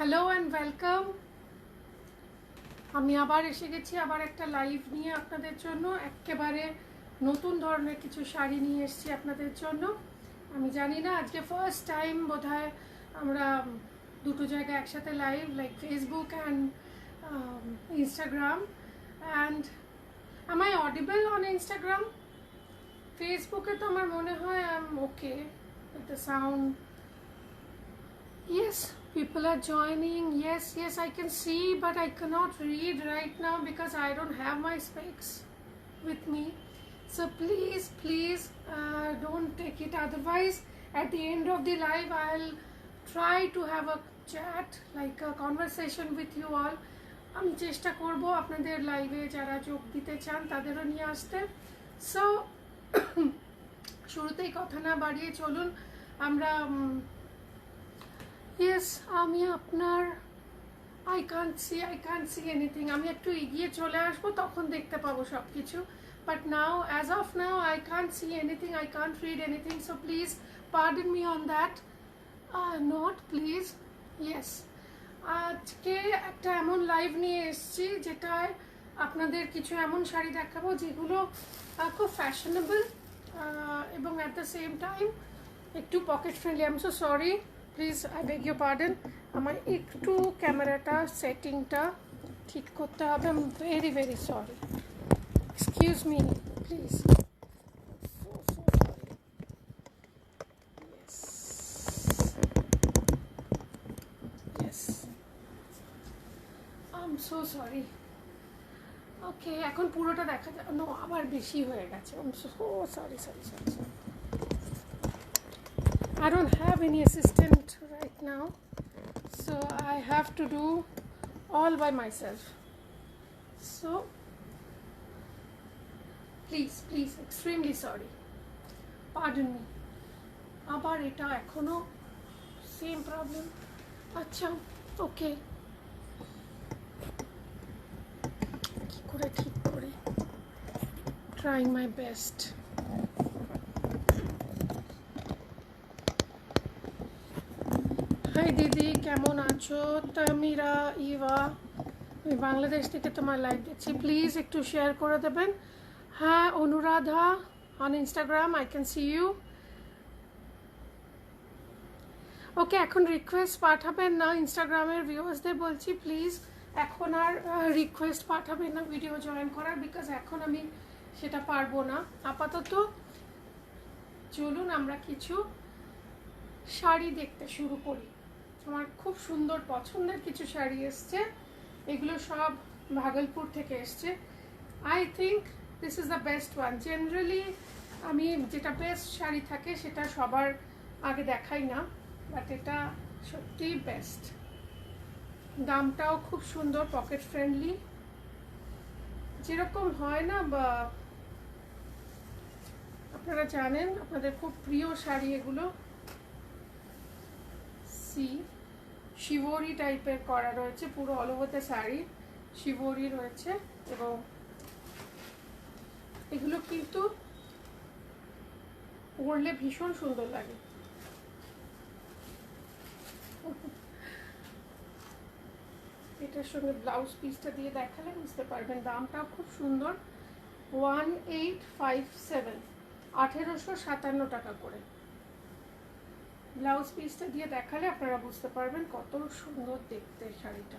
Hello and welcome. আমি আবার এসে গেছি আবার একটা লাইভ নিয়ে আপনাদের জন্য। একেবারে নতুন ধরনের কিছু শাড়ি নিয়ে এসেছি আপনাদের জন্য। আমি জানি না আজকে ফার্স্ট টাইম বোধহয় আমরা দুটো জায়গায় একসাথে live, like Facebook and Instagram. And am I audible on Instagram? ফেসবুকে তো আমার মনে হয় I am okay with the sound. Yes, people are joining. Yes, I can see, but I cannot read right now because I don't have my specs with me. So please, don't take it. Otherwise, at the end of the live, I'll try to have a chat, like a conversation with you all. আমি চেষ্টা করব আপনাদের লাইভে যারা যোগ দিতে চান তাদেরও নিয়ে আসতে। সো শুরুতেই কথা না বাড়িয়ে চলুন আমরা ইয়েস আমি আপনার আই কান্ট সি এনিথিং। আমি একটু এগিয়ে চলে আসবো তখন দেখতে পাবো সব কিছু, but now as of now I can't see anything, I can't read anything. So please pardon me on that. Not please. Yes, আজকে একটা এমন লাইভ নিয়ে এসেছি যেটায় আপনাদের কিছু এমন শাড়ি দেখাবো যেগুলো খুব ফ্যাশনেবল এবং অ্যাট দ্য সেম টাইম একটু pocket friendly. I am so sorry, please I beg your pardon. আমার একটু ক্যামেরাটা সেটিংটা ঠিক করতে হবে। I am very very sorry, excuse me please. So sorry. Okay, এখন পুরোটা দেখা যায়। নো, আবার বেশি হয়ে গেছে। Sorry. I don't have any assistant right now, so I have to do all by myself. So please, extremely sorry, pardon me. আবার এটা এখনো সেম প্রবলেম। আচ্ছা, ওকে, কি করে ঠিক করি, trying my best. হাই দিদি, কেমন আছো? তামিরা ইভা, আমি বাংলাদেশ থেকে তোমার লাইভ দেখছি। প্লিজ একটু শেয়ার করে দেবেন। হ্যাঁ, Anuradha on Instagram, I can see you. Okay, এখন রিকোয়েস্ট পাঠাবেন না। ইনস্টাগ্রামের ভিউয়ার্সদের বলছি প্লিজ এখন আর রিকোয়েস্ট পাঠাবেন না ভিডিও জয়েন করার, বিকজ এখন আমি সেটা পারবো না আপাতত। চলুন আমরা কিছু শাড়ি দেখতে শুরু করি। আমার খুব সুন্দর পছন্দের কিছু শাড়ি এসছে, এগুলো সব ভাগলপুর থেকে এসছে। I think this is the best one. Generally আমি যেটা বেস্ট শাড়ি থাকে সেটা সবার আগে দেখাই না, বাট এটা সত্যিই বেস্ট। দামটাও খুব সুন্দর, পকেট ফ্রেন্ডলি, যেরকম হয় না, বা আপনারা জানেন আপনাদের খুব প্রিয় শাড়ি এগুলো। শিবরি টাইপের করা রয়েছে, পুরো অল ওভার দ্য শাড়ি শিবরি রয়েছে, এবং এগুলো কিন্তু পরলে ভীষণ সুন্দর লাগে। এটার সঙ্গে ব্লাউজ পিসটা দিয়ে দেখালে বুঝতে পারবেন। দামটাও খুব সুন্দর, 1857, 1857 টাকা করে। ব্লাউজ পিসটা দিয়ে দেখালে আপনারা বুঝতে পারবেন কত সুন্দর দেখতে শাড়িটা,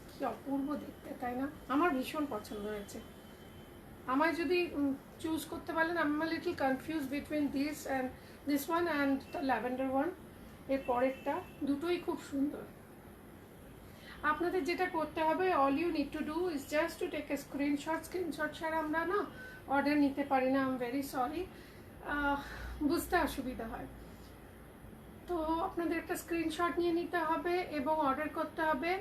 কি অপূর্ব দেখতে, তাই না? আমার ভীষণ পছন্দ হয়েছে। আমায় যদি চুজ করতে পারলেন, I am little confuse between this one and the lavender one. এর পরেরটা দুটোই খুব সুন্দর। আপনাদের যেটা করতে হবে, all you need to do is just to take a screenshot ছাড়া আমরা না অর্ডার নিতে পারি না। আই এম ভেরি সরি, বুঝতে অসুবিধা হয়। তো আপনাদের একটা স্ক্রিনশট নিয়ে নিতে হবে এবং অর্ডার করতে হবে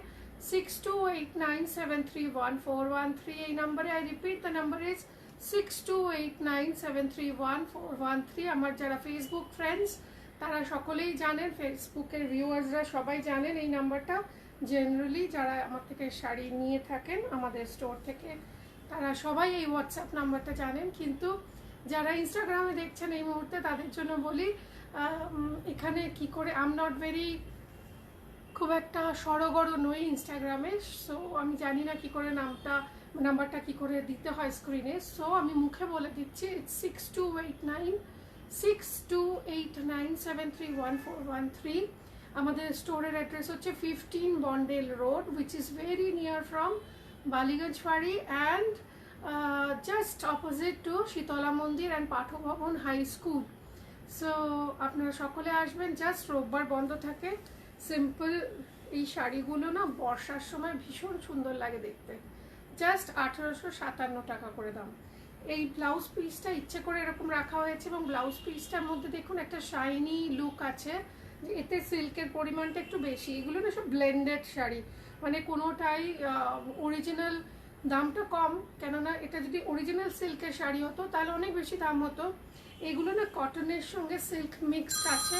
6289731413 এই নাম্বারে। I repeat, the number is 6289731413। আমার যারা ফেসবুক ফ্রেন্ডস তারা সকলেই জানেন, ফেসবুকের ভিউয়ার্সরা সবাই জানেন এই নাম্বারটা। জেনারেলি যারা আমার থেকে শাড়ি নিয়ে থাকেন আমাদের স্টোর থেকে তারা সবাই এই হোয়াটসঅ্যাপ নাম্বারটা জানেন, কিন্তু যারা ইনস্টাগ্রামে দেখছেন এই মুহূর্তে তাদের জন্য বলি এখানে কি করে, আই এম নট ভেরি খুব একটা সড়গড় নই ইনস্টাগ্রামে, সো আমি জানি না কি করে নাম্বারটা কি করে দিতে হয় স্ক্রিনে, সো আমি মুখে বলে দিচ্ছি। ইটস 6289 আমাদের স্টোরের অ্যাড্রেস হচ্ছে 15 Bondel Road, which is very near from Ballygunge Phari and just opposite to Shitala Mandir and Pathabhavan high school. So আপনারা সকলে আসবেন, জাস্ট রোববার বন্ধ থাকে। সিম্পল এই শাড়িগুলো না বর্ষার সময় ভীষণ সুন্দর লাগে দেখতে। জাস্ট 1857 টাকা করে দাম। এই ব্লাউজ পিসটা ইচ্ছে করে এরকম রাখা হয়েছে এবং ব্লাউজ পিসটার মধ্যে দেখুন একটা শাইনি লুক আছে, এতে সিল্কের পরিমাণটা একটু বেশি। এগুলো না সব ব্লেন্ডেড শাড়ি, মানে কোনোটাই অরিজিনাল দামটা কম, কেননা এটা যদি অরিজিনাল সিল্কের শাড়ি হতো তাহলে অনেক বেশি দাম হতো। এগুলো না কটনের সঙ্গে সিল্ক মিক্সড আছে।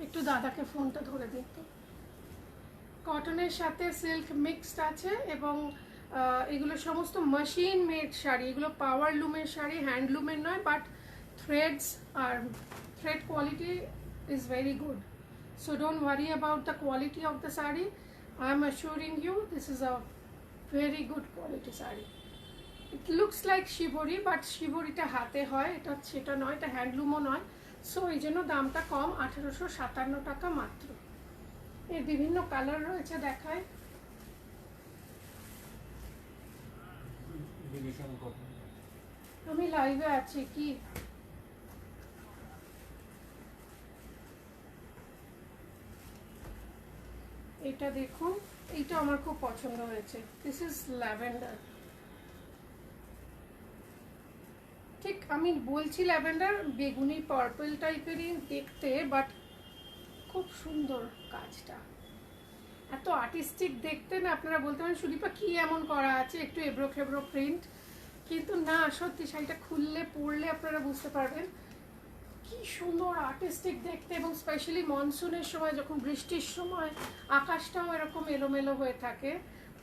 একটু দাদাকে ফোনটা ধরে দিত। কটনের সাথে সিল্ক মিক্সড আছে এবং এগুলো সমস্ত মেশিন মেড শাড়ি। এগুলো পাওয়ার লুমের শাড়ি, হ্যান্ডলুমের নয়, but threads R thread quality is very good. So don't worry about the quality of the saree. I am assuring you this is a very good quality saree. It looks like shibori, but shiboriটা হাতে হয়, এটা সেটা নয়, এটা হ্যান্ডলুমও নয়। So এই জন্য দামটা কম, 1857 টাকা মাত্র। এর বিভিন্ন কালার রয়েছে, দেখায়। আমি লাইভে আছি কি? এটা দেখুন, এইটা আমার খুব পছন্দ হয়েছে। This is lavender. ঠিক আমি বলছি ল্যাভেন্ডার, বেগুনি পার্পল টাইপেরই দেখতে, বাট খুব সুন্দর কাজটা, এত আর্টিস্টিক দেখতে না। আপনারা বলতে পারেন সুদীপা কি এমন করা আছে, একটু এবড়ো খেবড়ো প্রিন্ট, কিন্তু না, সত্যি শাড়িটা খুললে পরলে আপনারা বুঝতে পারবেন কি সুন্দর আর্টিস্টিক দেখতে। এবং স্পেশালি মনসুনের সময়, যখন বৃষ্টির সময় আকাশটাও এরকম এলোমেলো হয়ে থাকে,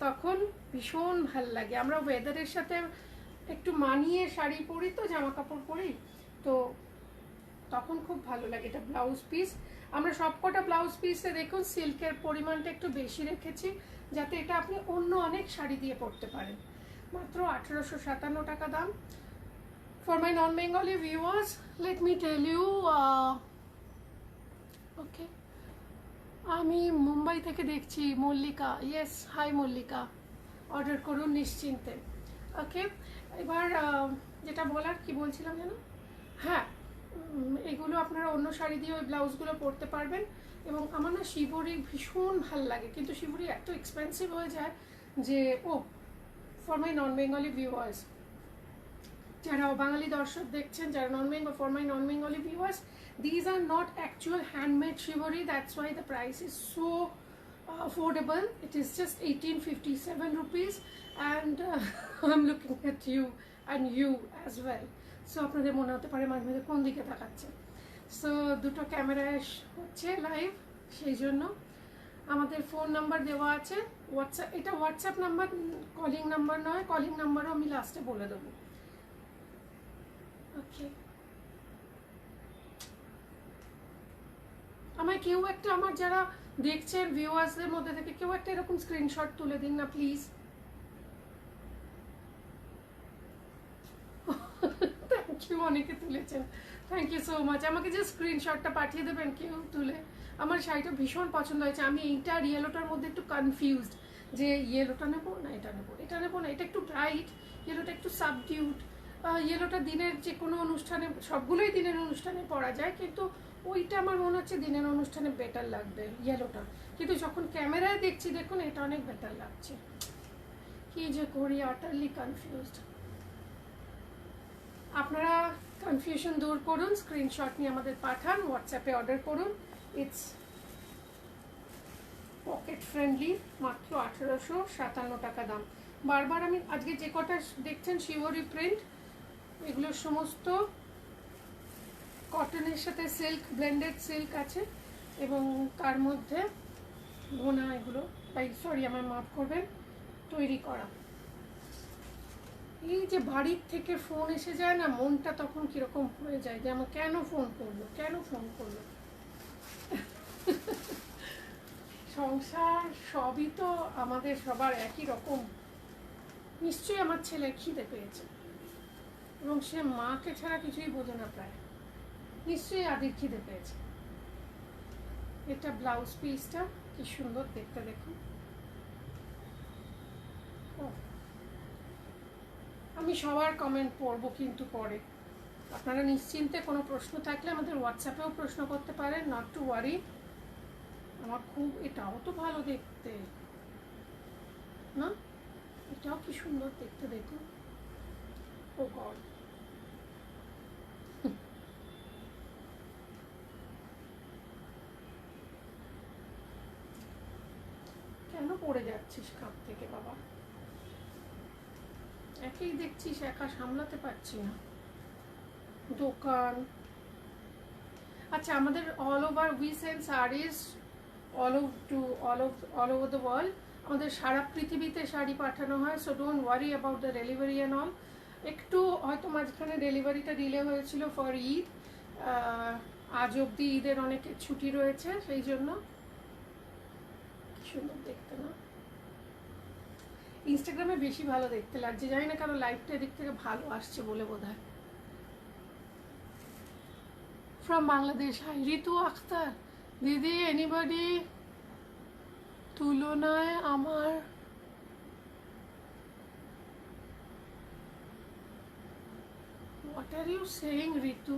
তখন ভীষণ ভাল লাগে। আমরা ওয়েদারের সাথে একটু মানিয়ে শাড়ি পরি, তো জামা কাপড় পরি, তো তখন খুব ভালো লাগে। এটা ব্লাউজ পিস, আমরা সবকটা ব্লাউজ পিসে দেখুন সিল্কের পরিমাণটা একটু বেশি রেখেছি, যাতে এটা আপনি অন্য অনেক শাড়ি দিয়ে পরতে পারেন। মাত্র 1857 টাকা দাম। For my non-Bengali viewers, let me tell you, okay, আমি মুম্বাই থেকে দেখছি। Mallika, yes, hi Mallika, order করুন নিশ্চিন্তে। ওকে, এবার যেটা বলার, কি বলছিলাম যেন, হ্যাঁ, এগুলো আপনারা অন্য শাড়ি দিয়ে ওই ব্লাউজগুলো পরতে পারবেন। এবং আমার না শিবরি ভীষণ ভাল লাগে, কিন্তু শিবরি এত এক্সপেন্সিভ হয়ে যায় যে, ও, for my non Bengali viewers, যারা বাঙালি দর্শক দেখছেন, যারা for my non Bengali viewers, these are not actual handmade shibori, that's why the price is so affordable. It is just 1857 rupees, and I'm looking at you and you as well. So আপনাদের মনে হতে পারে মাঝে মাঝে কোন দিকে তাকাচ্ছে। So দুটো ক্যামেরায় হচ্ছে লাইভ, সেই জন্য আমাদের ফোন নাম্বার দেওয়া আছে, হোয়াটসঅ্যাপ, এটা হোয়াটসঅ্যাপ নাম্বার, কলিং নাম্বার নয়, কলিং নাম্বারও আমি লাস্টে বলে দেবো। ওকে, আমায় কেউ একটা, আমার যারা দেখছেন ভিউয়ার্সদের মধ্যে থেকে কেউ একটা এরকম স্ক্রিনশট তুলে দিন না প্লিজ। থ্যাংক ইউ, অনেকে তুলেছেন, থ্যাংক ইউ সো মাচ। আমাকে যে স্ক্রিনশটটা পাঠিয়ে দেবেন কেউ তুলে। আমার শাড়িটা ভীষণ পছন্দ হয়েছে। আমি এইটা আর ইয়েলোটার মধ্যে একটু কনফিউজড, যে ইয়েলোটা নেবো না এটা নেবো, এটা নেবো না, এটা একটু ব্রাইট, ইয়েলোটা একটু সাবডিউট। ইয়েলোটা দিনের যে কোনো অনুষ্ঠানে, সবগুলোই দিনের অনুষ্ঠানে পরা যায়, কিন্তু ওইটা আমার মনে হচ্ছে দিনের অনুষ্ঠানে বেটার লাগবে ইয়েলোটা, কিন্তু যখন ক্যামেরায় দেখছি দেখুন এটা অনেক বেটার লাগছে। কি যে করি, আটারলি কনফিউজড। আপনারা কনফিউশন দূর করুন, স্ক্রিনশট নিয়ে আমাদের পাঠান, হোয়াটসঅ্যাপে অর্ডার করুন। ইটস পকেট ফ্রেন্ডলি, মাত্র 1857 টাকা দাম। বারবার আমি আজকে যে কটা দেখছেন শিবরি প্রিন্ট, এগুলো সমস্ত কটনের সাথে সিল্ক, ব্লেন্ডেড সিল্ক আছে, এবং তার মধ্যে বোনা, এগুলো, তাই সরি আমায় মাফ করবেন, তৈরি করা। এই যে বাড়ির থেকে ফোন এসে যায় না, মনটা তখন কিরকম হয়ে যায় যে আমার কেন ফোন করলো, কেন ফোন করলো। সংসার সবই তো আমাদের সবার একই রকম। নিশ্চয়ই আমার ছেলে খিদে পেয়েছে এবং সে মাকে ছাড়া কিছুই বোঝে না প্রায়। নিশ্চয়ই আদির খিদে পেয়েছে। এটা ব্লাউজ পিসটা কি সুন্দর দেখতে, দেখুন। আমি সবার কমেন্ট পড়বো কিন্তু পরে। আপনারা নিশ্চিন্তে কোনো প্রশ্ন থাকলে আমাদের হোয়াটসঅ্যাপেও প্রশ্ন করতে পারেন, নট টু ওয়ারি। আমার খুব, এটাও তো ভালো দেখতে না, এটাও কি সুন্দর দেখতে, দেখুন। ও গড, কেন পড়ে যাচ্ছিস কাপ থেকে বাবা? একেই দেখছিস, একা সামলাতে পারছি না দোকান। আচ্ছা, আমাদের all over we sell saris all over the world. আমাদের সারা পৃথিবীতে শাড়ি পাঠানো হয়, so don't worry about the delivery and all. একটু হয়তো মাঝখানে ডেলিভারিটা ডিলে হয়েছিল ফর ঈদ, আজ অবধি ঈদের অনেকের ছুটি রয়েছে, সেই জন্য। কি সুন্দর দেখতে না? ইনস্টাগ্রামে বেশি ভালো দেখতে লাগছে, জানি না কারণ লাইভটা এদিক থেকে ভালো আসছে বলে বোধ হয়। ফ্রম বাংলাদেশ, হাই ঋতু আখতার দিদি, এনিবডি তুলনায় আমার হোয়াট আর ইউ সেইং ঋতু?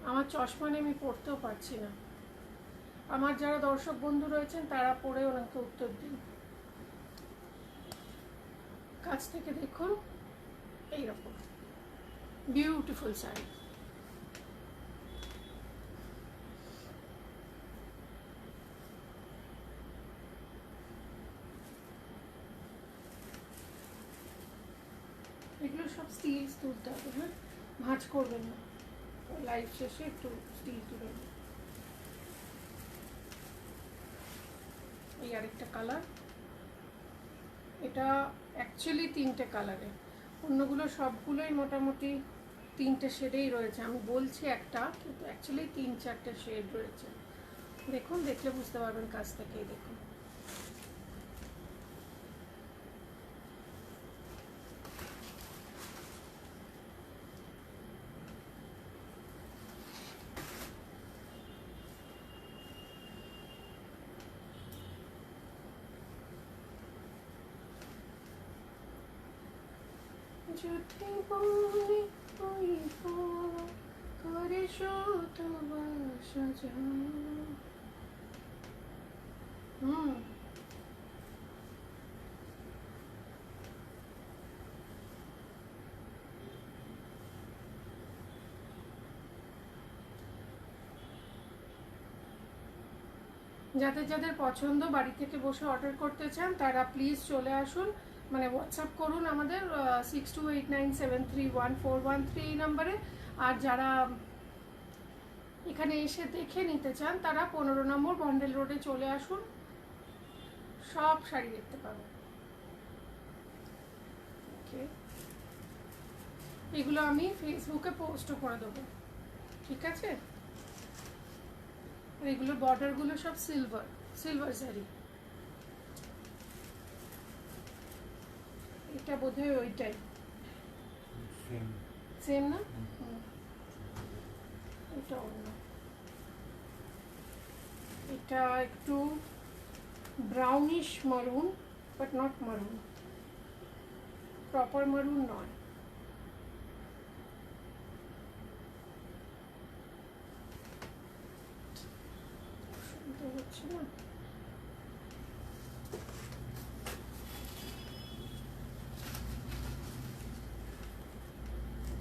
আমার চশমা নিয়ে আমি পড়তেও পারছি না। আমার যারা দর্শক বন্ধু রয়েছেন তারা পড়ে ওনাকে উত্তর দিন। কাছ থেকে দেখুন, এইরকম বিউটিফুল শাড়ি। এগুলো সব স্টিলস তুলতে হবে, হ্যাঁ, ভাঁজ করবেন না। লাইভ শেষে একটু স্টিল তুলে নেবেন। এই আরেকটা কালার, এটা অ্যাকচুয়ালি 3টে কালারে, অন্যগুলো সবগুলোই মোটামুটি 3টে শেডেই রয়েছে। আমি বলছি একটা, কিন্তু অ্যাকচুয়ালি 3-4টে শেড রয়েছে। দেখুন, দেখলে বুঝতে পারবেন কাছ থেকেই দেখুন। যদি বলি ওই করে শতবাসা যাদের যাদের পছন্দ, বাড়ি থেকে বসে অর্ডার করতে চান তারা প্লিজ চলে আসুন, মানে হোয়াটসঅ্যাপ করুন আমাদের 6289731413 এই নাম্বারে। আর যারা এখানে এসে দেখে নিতে চান তারা 15 নম্বর বন্ডেল রোডে চলে আসুন, সব শাড়ি দেখতে পাবেন। ওকে, এগুলো আমি ফেসবুকে পোস্টও করে দেবো, ঠিক আছে? আর এগুলোর বর্ডারগুলো সব সিলভার শাড়ি। এটা বোধহয় ওইটাই, সেম না? এটা অন্য, এটা একটু ব্রাউনিশ মারুন, বাট নট মারুন, প্রপার মারুন নয়। সুন্দর হচ্ছে না?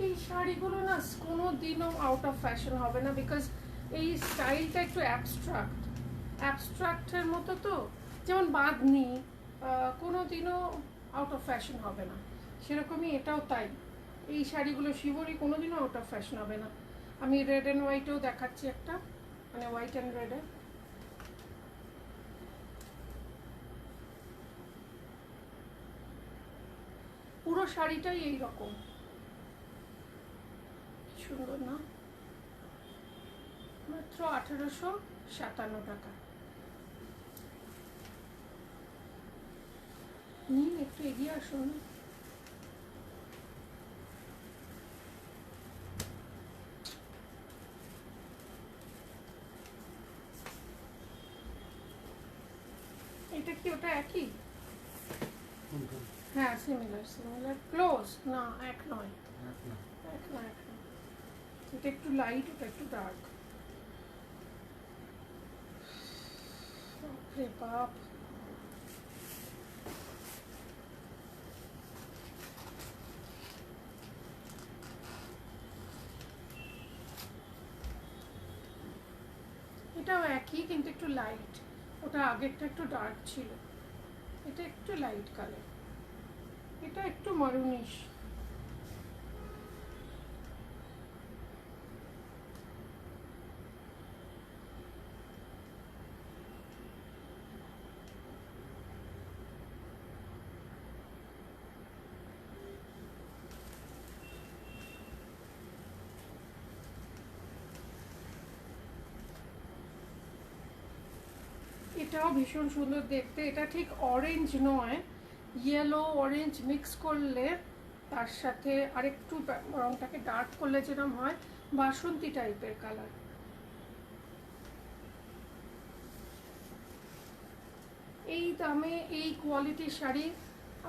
এই শাড়িগুলো না কোনো দিনও আউট অফ ফ্যাশন হবে না, বিকজ এই স্টাইলটা একটু অ্যাবস্ট্রাক্টের মতো তো, যেমন বাঁধনি কোনো দিনও আউট অফ ফ্যাশন হবে না, সেরকমই এটাও তাই। এই শাড়িগুলো শিবরি কোনো দিনও আউট অফ ফ্যাশন হবে না। আমি রেড অ্যান্ড হোয়াইটেও দেখাচ্ছি একটা, মানে হোয়াইট অ্যান্ড রেডে। পুরো শাড়িটাই এইরকম, সুন্দর না? মাত্র 1857 টাকা। নিন, একটু এগিয়ে আসুন। এটা কি ওটা একই? হ্যাঁ, সিমিলার সিমিলার, ক্লোজ না, এক নয়, এক নয়। এটা একটু লাইট, ওটা একটু ডার্ক। বাপরে বাপ, এটাও একই কিন্তু একটু লাইট, ওটা আগেরটা একটু ডার্ক ছিল, এটা একটু লাইট কালার, এটা একটু মারুনিশ। এটাও ভীষণ সুন্দর দেখতে, এটা ঠিক অরেঞ্জ নয়, ইয়েলো অরেঞ্জ মিক্স করলে তার সাথে আরেকটু রংটাকে ডার্ক করলে যেরকম হয় বাসন্তী টাইপের কালার। এই দামে এই কোয়ালিটির শাড়ি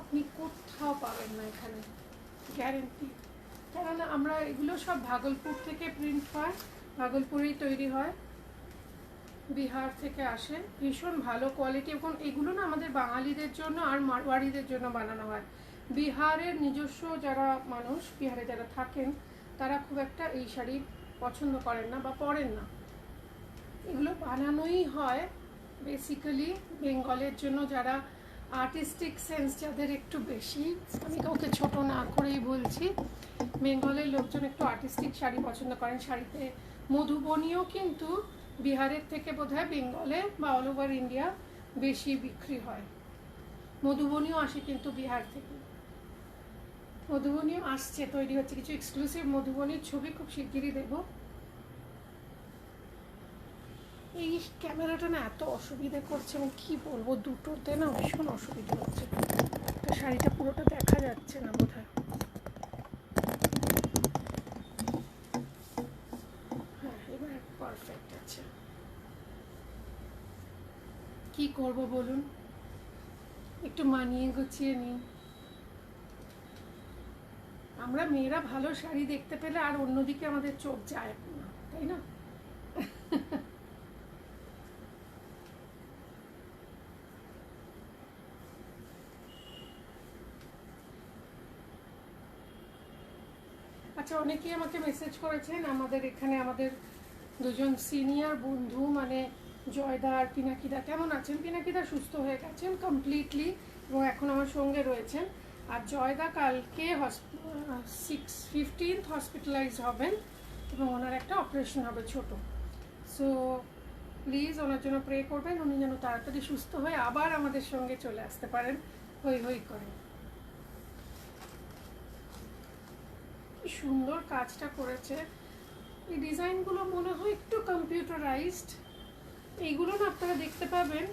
আপনি কোথাও পাবেন না এখানে, গ্যারেন্টি। কেননা আমরা এগুলো সব ভাগলপুর থেকে প্রিন্ট হয়, ভাগলপুরেই তৈরি হয়, বিহার থেকে আসে, ভীষণ ভালো কোয়ালিটি। এবং এগুলো না আমাদের বাঙালিদের জন্য আর মারওয়াড়িদের জন্য বানানো হয়। বিহারের নিজস্ব যারা মানুষ, বিহারে যারা থাকেন, তারা খুব একটা এই শাড়ি পছন্দ করেন না বা পরেন না। এগুলো বানানোই হয় বেসিক্যালি বেঙ্গলের জন্য, যারা আর্টিস্টিক সেন্স যাদের একটু বেশি, আমি কাউকে ছোট না করেই বলছি, বেঙ্গলের লোকজন একটু আর্টিস্টিক শাড়ি পছন্দ করেন। শাড়িতে মধুবনীও কিন্তু বিহারের থেকে বোধহয় বেঙ্গলে বা অল ওভার ইন্ডিয়া বেশি বিক্রি হয়। মধুবনীও আসে কিন্তু বিহার থেকে, মধুবনীও আসছে, তৈরি হচ্ছে, কিছু এক্সক্লুসিভ মধুবনীর ছবি খুব শিগগিরই দেবো। এই ক্যামেরাটা না এত অসুবিধা করছে, আমি কী বলবো, দুটোতে না ভীষণ অসুবিধা হচ্ছে, তো শাড়িটা পুরোটা দেখা যাচ্ছে না বোধহয়। হ্যাঁ, এবার পারফেক্ট আছে। কি করব বলুন, একটু মানিয়ে গুছিয়ে নিই। আমরা মেয়েরা ভালো শাড়ি দেখতে পেলে আর অন্যদিকে আমাদের চোখ যায় না, তাই না? আচ্ছা, অনেকেই আমাকে মেসেজ করেছেন, আমাদের এখানে আমাদের দুজন সিনিয়র বন্ধু, মানে জয়দা আর পিনাকিদা কেমন আছেন। পিনাকিদা সুস্থ হয়ে গেছেন কমপ্লিটলি এবং এখন আমার সঙ্গে রয়েছেন। আর জয়দা কালকে 15th হসপিটালাইজ হবেন এবং ওনার একটা অপারেশন হবে ছোট। সো প্লিজ ওনার জন্য প্রে করবেন, উনি যেন তাড়াতাড়ি সুস্থ হয়ে আবার আমাদের সঙ্গে চলে আসতে পারেন হই হই করে। সুন্দর কাজটা করেছে, এই ডিজাইনগুলো মনে হয় একটু কম্পিউটারাইজড। এইগুলো না আপনারা দেখতে পাবেন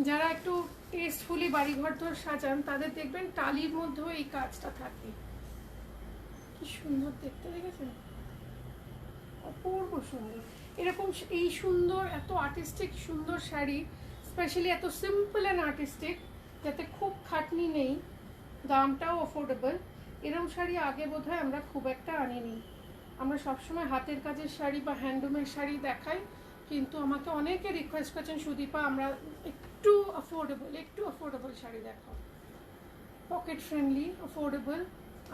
যারা একটু টেস্টফুলি বাড়িঘর ধর সাজান, তাদের দেখবেন টালির মধ্যেও এই কাজটা থাকে। কি সুন্দর দেখতে, দেখেছেন? অপূর্ব সুন্দর। এরকম এই সুন্দর এত আর্টিস্টিক সুন্দর শাড়ি, স্পেশালি এত সিম্পল অ্যান্ড আর্টিস্টিক, যাতে খুব খাটনি নেই, দামটাও অ্যাফোর্ডেবল, এরকম শাড়ি আগে বোধহয় আমরা খুব একটা আনিনি। আমরা সবসময় হাতের কাজের শাড়ি বা হ্যান্ডলুমের শাড়ি দেখাই, কিন্তু আমাকে অনেকে রিকোয়েস্ট করছেন, সুদীপা আমরা একটু অ্যাফোর্ডেবল শাড়ি দেখাও, পকেট ফ্রেন্ডলি, অ্যাফোর্ডেবল।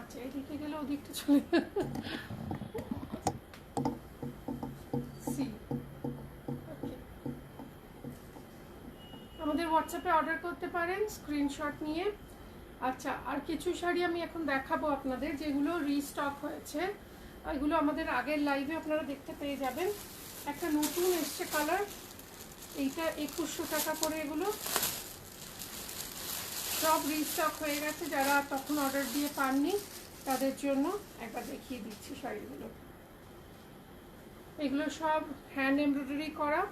আচ্ছা, এদিকে গেলে ওদিকটা চলে আমাদের হোয়াটসঅ্যাপে অর্ডার করতে পারেন স্ক্রিনশট নিয়ে। আচ্ছা, আর কিছু শাড়ি আমি এখন দেখাবো আপনাদের, যেগুলো রিস্টক হয়েছে, এগুলো আমাদের আগের লাইভে আপনারা দেখতে পেয়ে যাবেন। একটা নতুন এসছে কালার, এইটা 2100 টাকা করে, এগুলো সব রিস্টক হয়ে গেছে, যারা তখন অর্ডার দিয়ে পাননি তাদের জন্য একবার দেখিয়ে দিচ্ছি শাড়িগুলো। এগুলো সব হ্যান্ড এমব্রয়ডারি করা।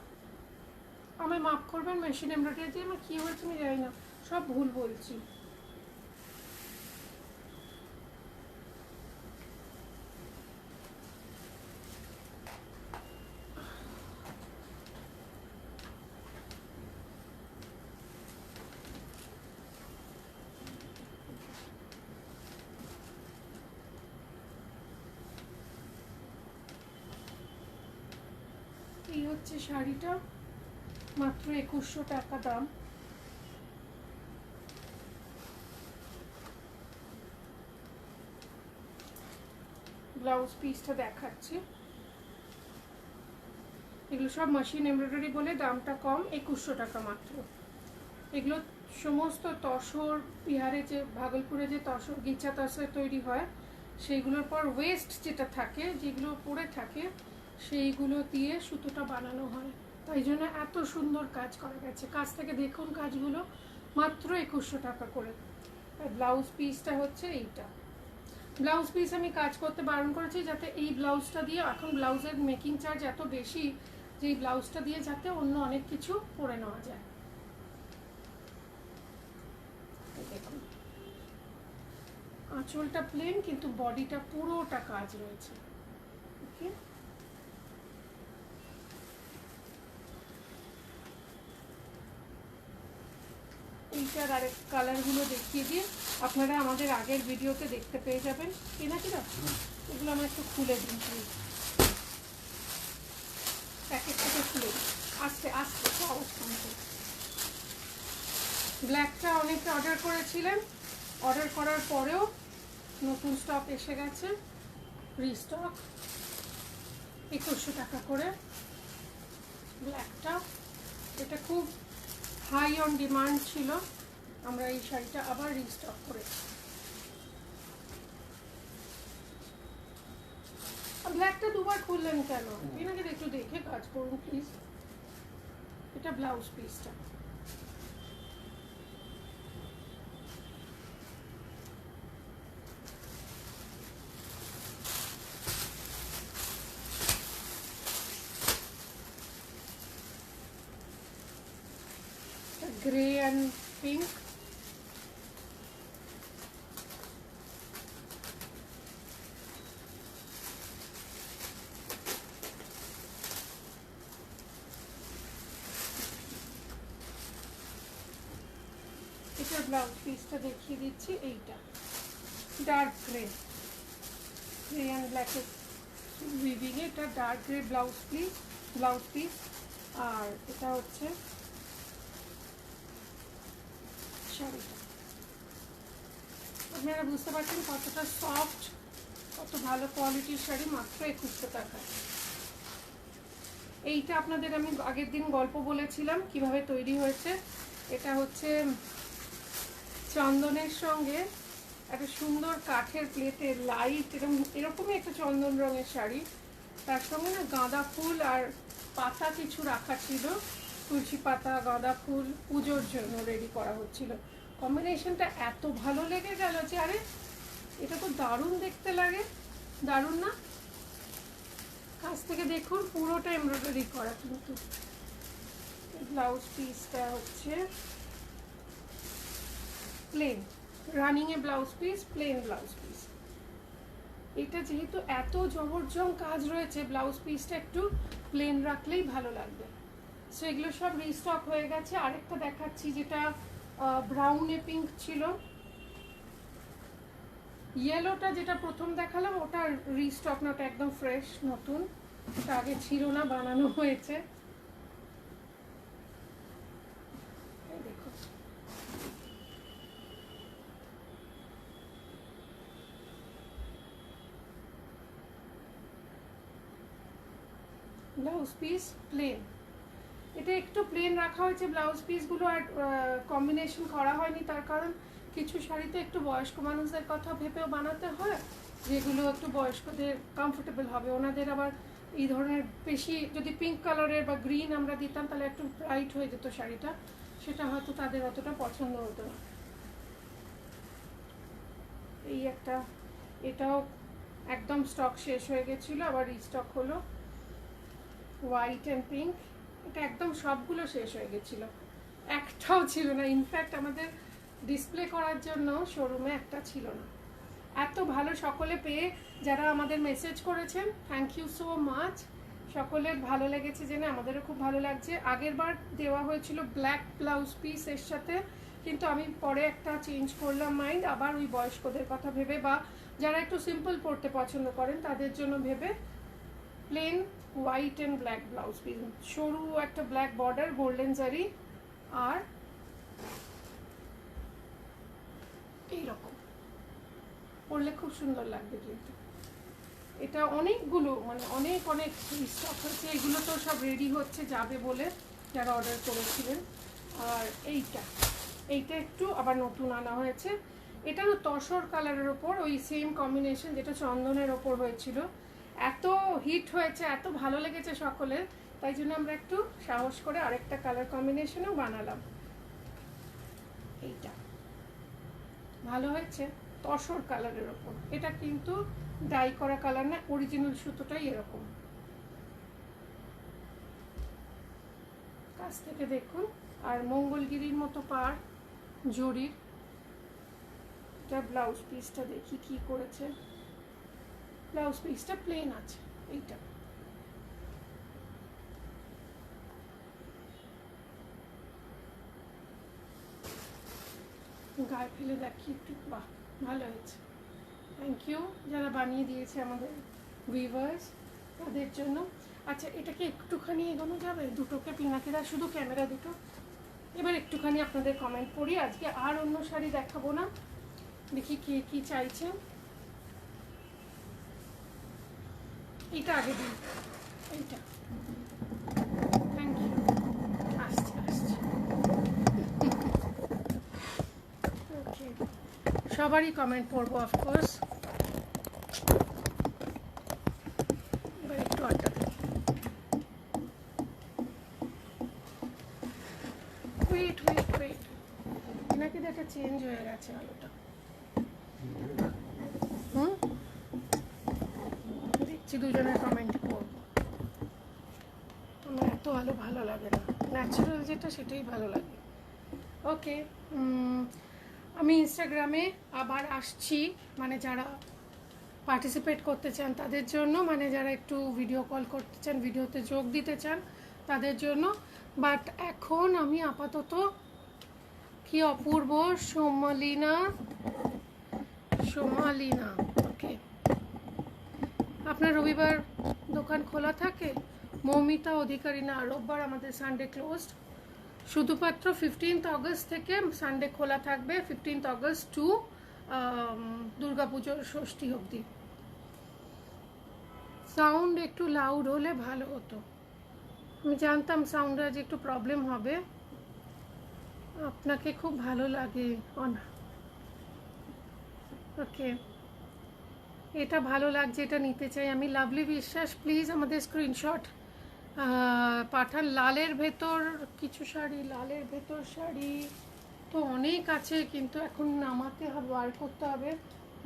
আমায় মাফ করবেন, মেশিন এমব্রয়ডারি দিয়ে আমার কী হয়েছে আমি জানি না, সব ভুল বলছি। এই হচ্ছে শাড়িটা, মাত্র 2100 টাকা দাম। ব্লাউজ পিসটা দেখাচ্ছি। এগুলো সব মেশিন এমব্রয়ডারি বলে দামটা কম, 2100 টাকা মাত্র। এগুলো সমস্ত তসর, বিহারে যে ভাগলপুরে যে তসর গিচা তসর তৈরি হয় সেইগুলোর পর ওয়েস্ট যেটা থাকে, যেগুলো পরে থাকে সেইগুলো দিয়ে সুতোটা বানানো হয়, তাই জন্য এত সুন্দর কাজ করা গেছে। কাজ থেকে দেখুন কাজগুলো, মাত্র 2100 টাকা করে। ব্লাউজ পিসটা হচ্ছে এইটা। ব্লাউজ পিস আমি কাজ করতে বারণ করেছি, যাতে এই ব্লাউজটা দিয়ে, এখন ব্লাউজের মেকিং চার্জ এত বেশি যে এই ব্লাউজটা দিয়ে যাতে অন্য অনেক কিছু পরে নেওয়া যায়। দেখুন আঁচলটা প্লেন কিন্তু বডিটা পুরোটা কাজ রয়েছে। ওকে, এইটার আরেক কালারগুলো দেখিয়ে দিয়ে আপনারা আমাদের আগের ভিডিওতে দেখতে পেয়ে যাবেন। কিনা কিনা এগুলো আমার একটু খুলে দিন প্লিজ, প্যাকেটটাকে খুলে দিন আস্তে আস্তে, আওয়াজ শুনতে। ব্ল্যাকটা অনেকে অর্ডার করেছিলেন, অর্ডার করার পরেও নতুন স্টক এসে গেছে, রিস্টক। 2100 টাকা করে ব্ল্যাকটা। এটা খুব হাই অন ডিমান্ড ছিল, আমরা এই শাড়িটা আবার রিস্টক করেছি। ব্ল্যাকটা দুবার খুললেন কেন? এনাকে একটু দেখে কাজ করুন প্লিজ। এটা ব্লাউজ পিসটা। Grey and pink. এটা ব্লাউজ পিসটা দেখিয়ে দিচ্ছি, এইটা ডার্ক গ্রে, গ্রে অ্যান্ড ব্ল্যাকের উইভিং এ, এটা ডার্ক গ্রে ব্লাউজ পিস। আর এটা হচ্ছে শাড়িটা। আপনারা বুঝতে পারছেন কতটা সফট, কত ভালো কোয়ালিটির শাড়ি, মাত্র 2100 টাকায়। এইটা আপনাদের আমি আগের দিন গল্প বলেছিলাম কিভাবে তৈরি হয়েছে। এটা হচ্ছে চন্দনের সঙ্গে একটা সুন্দর কাঠের প্লেটে লাইট এরকমই একটা চন্দন রঙের শাড়ি, তার সঙ্গে না গাঁদা ফুল আর পাতা কিছু রাখা ছিল, তুলসী পাতা গাঁদা ফুল, পুজোর জন্য রেডি করা হচ্ছিল। কম্বিনেশনটা এত ভালো লেগে গেল যে আরে এটা তো দারুণ দেখতে লাগে, দারুণ না? কাছ থেকে দেখুন পুরোটা এমব্রয়ডারি করা, কিন্তু ব্লাউজ পিসটা হচ্ছে plain, running a blouse piece, plain blouse piece. এটা যেহেতু এত জবরজং কাজ রয়েছে, ব্লাউজ পিসটা একটু প্লেন রাখলেই ভালো লাগবে। সো এগুলো সব রিস্টক হয়ে গেছে। আরেকটা দেখাচ্ছি যেটা ব্রাউনে পিঙ্ক ছিল, ইয়েলোটা যেটা প্রথম দেখালাম ওটা রিস্টক না, ওটা একদম ফ্রেশ নতুন, ওটা আগে ছিল না, বানানো হয়েছে। দেখো ব্লাউজ পিস প্লেন, এটা একটু প্লেন রাখা হয়েছে ব্লাউজ পিসগুলো, আর কম্বিনেশন করা হয়নি, তার কারণ কিছু শাড়িতে একটু বয়স্ক মানুষদের কথা ভেবেও বানাতে হয়, যেগুলো একটু বয়স্কদের কমফোর্টেবল হবে। ওনাদের আবার এই ধরনের বেশি যদি পিঙ্ক কালারের বা গ্রিন আমরা দিতাম তাহলে একটু ব্রাইট হয়ে যেত শাড়িটা, সেটা হয়তো তাদের অতটা পছন্দ হতো না। এই একটা, এটাও একদম স্টক শেষ হয়ে গেছিলো, আবার রিস্টক হলো। হোয়াইট অ্যান্ড পিঙ্ক, এটা একদম সবগুলো শেষ হয়ে গেছিলো, একটাও ছিল না। ইনফ্যাক্ট আমাদের ডিসপ্লে করার জন্য শোরুমে একটা ছিল না। এত ভালো সকলে পেয়ে, যারা আমাদের মেসেজ করেছেন, থ্যাংক ইউ সো মাচ। সকলের ভালো লেগেছে জেনে আমাদেরও খুব ভালো লাগছে। আগের বার দেওয়া হয়েছিল ব্ল্যাক ব্লাউজ পিস এর সাথে, কিন্তু আমি পরে একটা চেঞ্জ করলাম মাইন্ড, আবার ওই বয়স্কদের কথা ভেবে বা যারা একটু সিম্পল পরতে পছন্দ করেন তাদের জন্য ভেবে plane white and black blouse piece, সরু একটা ব্ল্যাক বর্ডার, গোল্ডেন জারি, আর এইরকম পরলে খুব সুন্দর লাগবে। কিন্তু এটা অনেকগুলো, মানে অনেক অনেক স্টক হচ্ছে, এগুলো তো সব রেডি হচ্ছে যাবে বলে যারা অর্ডার করেছিলেন। আর এইটা একটু আবার নতুন আনা হয়েছে, এটারও তসর কালারের ওপর ওই সেম কম্বিনেশন যেটা চন্দনের ওপর হয়েছিল। এত হিট হয়েছে, এত ভালো লেগেছে সকলের, তাই জন্য আমরা একটু সাহস করে আরেকটা কালার কম্বিনেশনও বানালাম। এইটা ভালো হয়েছে, তসর কালারের ওপর। এটা কিন্তু ডাই করা কালার না, অরিজিনাল সুতোটাই এরকম। কাছ থেকে দেখুন, আর মঙ্গলগিরির মতো পাড় জরির। এটা ব্লাউজ পিসটা দেখি কি করেছে। ব্লাউজ পিসটা প্লেন আছে। এইটা গায়ে ফেলে দেখি একটু, বাহ ভালো হয়েছে। থ্যাংক ইউ যারা বানিয়ে দিয়েছে আমাদের ভিউয়ার্স, তাদের জন্য। আচ্ছা, এটাকে একটুখানি এগোনো যাবে? দুটোকে পিনাকিদা, শুধু ক্যামেরা দুটো। এবার একটুখানি আপনাদের কমেন্ট পড়ি। আজকে আর অন্য শাড়ি দেখাবো না, দেখি কে কি চাইছেন। এইটা আগে দিন, এইটা। থ্যাংক ইউ, আসছে। ওকে, সবারই কমেন্ট পড়বো অফকোর্স। এবার একটু আড্ডা দিই। ওয়েট, এনাকে দেখা চেঞ্জ হয়ে গেছে আলোটা। দেখছি দুজনের কমেন্ট পড়বো। আমার এত আলো ভালো লাগে না, ন্যাচারাল যেটা সেটাই ভালো লাগে। ওকে, আমি ইনস্টাগ্রামে আবার আসছি, মানে যারা পার্টিসিপেট করতে চান তাদের জন্য, মানে যারা একটু ভিডিও কল করতে চান, ভিডিওতে যোগ দিতে চান তাদের জন্য। বাট এখন আমি আপাতত, কি অপূর্ব, সোমালিনা, ওকে। আপনার রবিবার দোকান খোলা থাকে? মৌমিতা অধিকারী, না, রোববার আমাদের সানডে ক্লোজড। শুধুমাত্র 15th অগস্ট থেকে সানডে খোলা থাকবে, 15th অগস্ট টু দুর্গাপুজোর ষষ্ঠী অবধি। সাউন্ড একটু লাউড হলে ভালো হতো। আমি জানতাম সাউন্ডে আজ একটু প্রবলেম হবে। আপনাকে খুব ভালো লাগে, ওকে। এটা ভালো লাগছে, এটা নিতে চাই আমি। লাভলি বিশ্বাস, প্লিজ আমাদের স্ক্রিনশট পাঠান। লালের ভেতর কিছু শাড়ি, লালের ভেতর শাড়ি তো অনেক আছে, কিন্তু এখন নামাতে হবে, বার করতে হবে।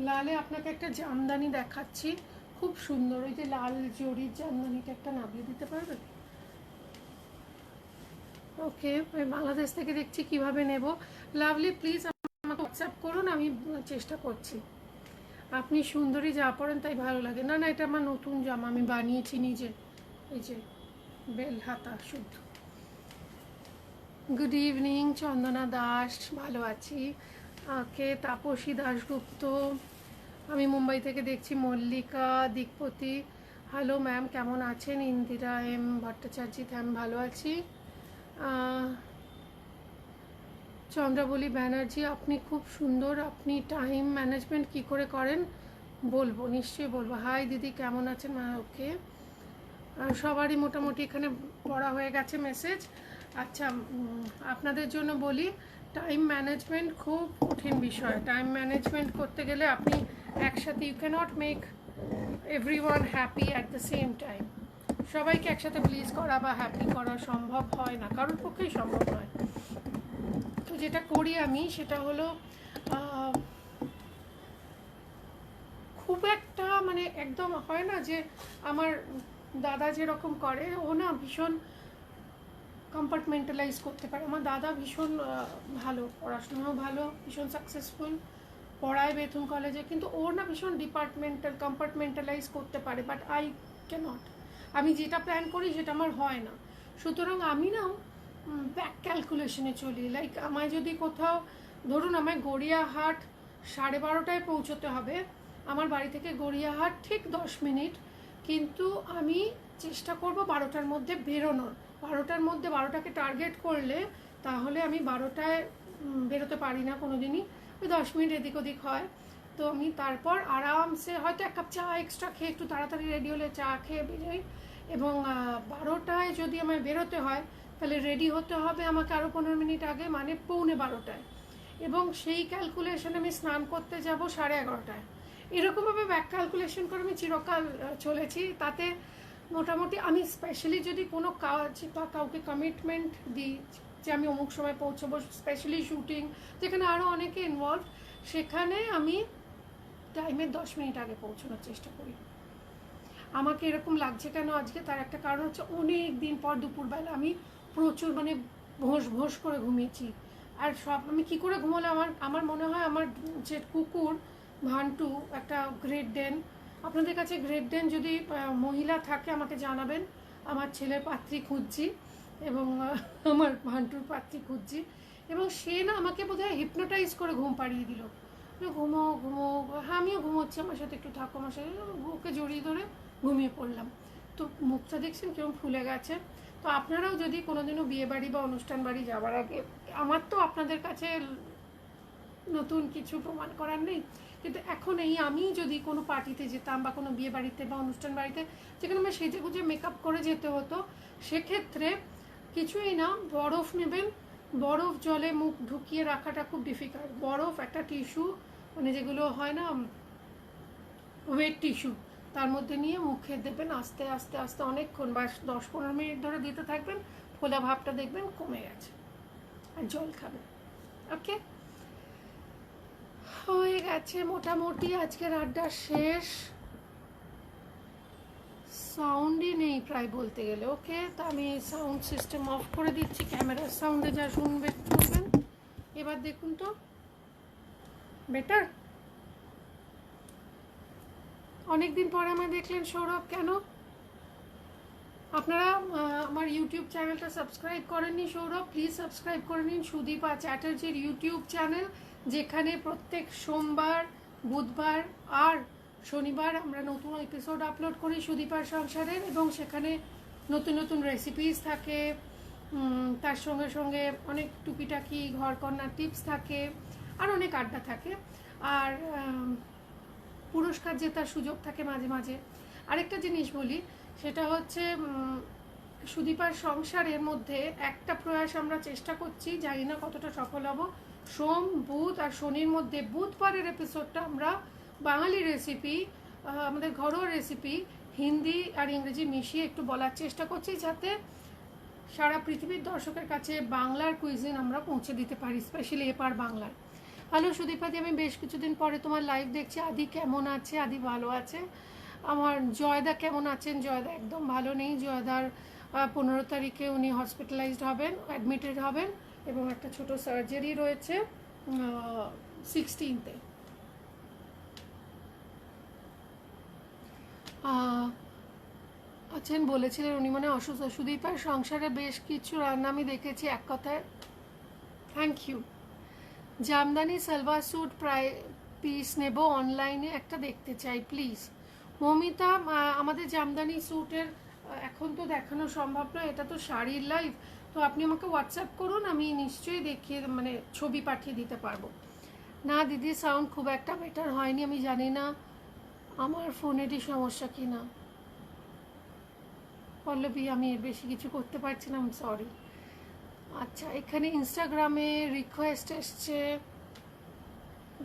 লালে আপনাকে একটা জামদানি দেখাচ্ছি, খুব সুন্দর, ওই যে লাল জরির জামদানিটা একটা নামিয়ে দিতে পারবেন? ওকে, বাংলাদেশ থেকে দেখছি কিভাবে নেব। লাভলি প্লিজ আমাকে হোয়াটসঅ্যাপ করুন, আমি চেষ্টা করছি। আপনি সুন্দরী যা পরেন তাই ভালো লাগে। না, এটা আমার নতুন জামা, আমি বানিয়েছি নিজে। এই যে বেল হাতা শুদ্ধ। গুড ইভিনিং চন্দনা দাস, ভালো আছি। ওকে, তাপসী দাশগুপ্ত, আমি মুম্বাই থেকে দেখছি। মল্লিকা দিকপতি, হ্যালো ম্যাম, কেমন আছেন? ইন্দিরা এম ভট্টাচার্য, আমি ভালো আছি। চন্দ্রাবলী ব্যানার্জি, আপনি খুব সুন্দর, আপনি টাইম ম্যানেজমেন্ট কি করে করেন? বলবো, নিশ্চয়ই বলবো। হাই দিদি, কেমন আছেন? ওকে, সবারই মোটামুটি এখানে পড়া হয়ে গেছে মেসেজ। আচ্ছা, আপনাদের জন্য বলি, টাইম ম্যানেজমেন্ট খুব কঠিন বিষয়। টাইম ম্যানেজমেন্ট করতে গেলে আপনি একসাথে, you can't make everyone happy at the same time. সবাইকে একসাথে প্লিজ করা বা হ্যাপি করা সম্ভব হয় না, কারোর পক্ষেই সম্ভব নয়। তো যেটা করি আমি সেটা হলো, খুব একটা মানে একদম হয় না যে আমার দাদা যেরকম করে, ও না ভীষণ কম্পার্টমেন্টালাইজ করতে পারে। আমার দাদা ভীষণ ভালো, পড়াশোনাও ভালো, ভীষণ সাকসেসফুল, পড়ায় বেথুন কলেজে, কিন্তু ওর না ভীষণ কম্পার্টমেন্টালাইজ করতে পারে, বাট আই ক্যানট। আমি যেটা প্ল্যান করি সেটা আমার হয় না। সুতরাং আমি না ব্যাক ক্যালকুলেশনে চলি। লাইক আমায় যদি কোথাও, ধরুন আমায় গড়িয়াহাট 12:30টায় পৌঁছতে হবে, আমার বাড়ি থেকে গড়িয়াহাট ঠিক 10 মিনিট, কিন্তু আমি চেষ্টা করব 12টার মধ্যে বেরোনোর। 12টার মধ্যে, 12টাকে টার্গেট করলে তাহলে আমি 12টায় বেরোতে পারি না কোনো দিনই, ওই 10 মিনিট এদিক ওদিক হয়। তো আমি তারপর আরামসে হয়তো 1 কাপ চা এক্সট্রা খেয়ে একটু তাড়াতাড়ি রেডি হলে চা খেয়ে বেরোই, এবং 12টায় যদি আমায় বেরোতে হয় তাহলে রেডি হতে হবে আমাকে আরও 15 মিনিট আগে, মানে 11:45, এবং সেই ক্যালকুলেশনে আমি স্নান করতে যাব 11:30টায়। এরকমভাবে ব্যাক ক্যালকুলেশন করে আমি চিরকাল চলেছি। তাতে মোটামুটি আমি স্পেশালি যদি কোনো কাজ বা কাউকে কমিটমেন্ট দিই যে আমি অমুক সময় পৌঁছবো, স্পেশালি শুটিং যেখানে আরও অনেকে ইনভলভ, সেখানে আমি টাইমের 10 মিনিট আগে পৌঁছানোর চেষ্টা করি। আমাকে এরকম লাগছে কেন আজকে, তার একটা কারণ হচ্ছে অনেক দিন পর দুপুরবেলা আমি প্রচুর মানে ভোঁস করে ঘুমিয়েছি। আর সব আমি কী করে ঘুমোলে, আমার মনে হয় আমার যে কুকুর ভান্টু, একটা গ্রেট ডেন, আপনাদের কাছে গ্রেট ডেন যদি মহিলা থাকে আমাকে জানাবেন। আমার ছেলের পাত্রী খুঁজছি, এবং আমার ভান্টুর পাত্রী খুঁজছি, এবং সে না আমাকে বোধহয় হিপনোটাইজ করে ঘুম পাড়িয়ে দিল। ঘুমো ঘুমো, হ্যাঁ আমিও ঘুমোচ্ছি, আমার সাথে একটু থাকো, আমার সাথে, ওকে জড়িয়ে ধরে ঘুমিয়ে পড়লাম। তো মুখটা দেখছেন কেমন ফুলে গেছে। তো আপনারাও যদি কোনোদিনও বিয়ে বাড়ি বা অনুষ্ঠান বাড়ি যাওয়ার আগে, আমার তো আপনাদের কাছে নতুন কিছু প্রমাণ করার নেই, কিন্তু এখন এই আমি যদি কোনো পার্টিতে যেতাম বা কোনো বিয়ে বাড়িতে বা অনুষ্ঠান বাড়িতে যেখানে আমার সেজে গুজে মেকআপ করে যেতে হতো, সেক্ষেত্রে কিছুই না, বরফ নেবেন, বরফ জলে মুখ ঢুকিয়ে রাখাটা খুব ডিফিকাল্ট। বরফ একটা টিস্যু, মানে যেগুলো হয় না ওয়েট টিস্যু, তার মধ্যে নিয়ে মুখে দেবেন আস্তে আস্তে আস্তে অনেকক্ষণ, বা 10-15 মিনিট ধরে দিতে থাকবেন, ফোলা ভাবটা দেখবেন কমে গেছে, আর জল খাবেন। ওকে, হয়ে গেছে মোটামুটি আজকের আড্ডা শেষ। সাউন্ডই নেই প্রায় বলতে গেলে। ওকে, তো আমি সাউন্ড সিস্টেম অফ করে দিচ্ছি, ক্যামেরার সাউন্ডে যা শুনবেন। এবার দেখুন তো, বেটার? অনেকদিন পরে আমায় দেখলেন সৌরভ, কেন? আপনারা আমার ইউটিউব চ্যানেলটা সাবস্ক্রাইব করেননি সৌরভ, প্লিজ সাবস্ক্রাইব করে নিন। সুদীপা চ্যাটার্জির ইউটিউব চ্যানেল, যেখানে প্রত্যেক সোমবার, বুধবার আর শনিবার আমরা নতুন এপিসোড আপলোড করি সুদীপার সংসারের, এবং সেখানে নতুন নতুন রেসিপিস থাকে, তার সঙ্গে সঙ্গে অনেক টুকিটাকি ঘরকন্নার টিপস থাকে, আর অনেক আড্ডা থাকে, আর পুরস্কার জেতার সুযোগ থাকে মাঝে মাঝে। আরেকটা জিনিস বলি, সেটা হচ্ছে সুদীপার সংসারের মধ্যে একটা প্রয়াস আমরা চেষ্টা করছি, জানি না কতটা সফল হব। সোম, বুধ আর শনির মধ্যে বুধবারের এপিসোডটা আমরা বাঙালি রেসিপি, আমাদের ঘরোয়া রেসিপি হিন্দি আর ইংরেজি মিশিয়ে একটু বলার চেষ্টা করছি, যাতে সারা পৃথিবীর দর্শকের কাছে বাংলার কুইজিন আমরা পৌঁছে দিতে পারি, স্পেশালি এপার বাংলার। হ্যালো সুদীপাদি, আমি বেশ কিছুদিন পরে তোমার লাইভ দেখছি। আদি কেমন আছে? আদি ভালো আছে। আমার জয়দা কেমন আছেন? জয়দা একদম ভালো নেই। জয়দার 15 তারিখে উনি হসপিটালাইজড হবেন, অ্যাডমিটেড হবেন, এবং একটা ছোট সার্জারি রয়েছে 16তে। আছেন বলেছিলেন উনি মানে অসুস্থ। সুদীপার সংসারে বেশ কিছু রান্না আমি দেখেছি, এক কথায় thank you. Jamdani salwar suit প্রায় পিস নেব, অনলাইনে একটা দেখতে চাই প্লিজ। মমিতা, আমাদের জামদানি স্যুটের এখন তো দেখানো সম্ভব নয়, এটা তো শাড়ির লাইভ, তো আপনি আমাকে হোয়াটসঅ্যাপ করুন, আমি নিশ্চয়ই দেখিয়ে মানে ছবি পাঠিয়ে দিতে পারবো। না দিদি, সাউন্ড খুব একটা বেটার হয়নি, আমি জানি না আমার ফোনেরই সমস্যা কি না। পল্লবী, আমি এর বেশি কিছু করতে পারছি না, সরি। আচ্ছা, এখানে ইনস্টাগ্রামে রিকোয়েস্ট এসছে,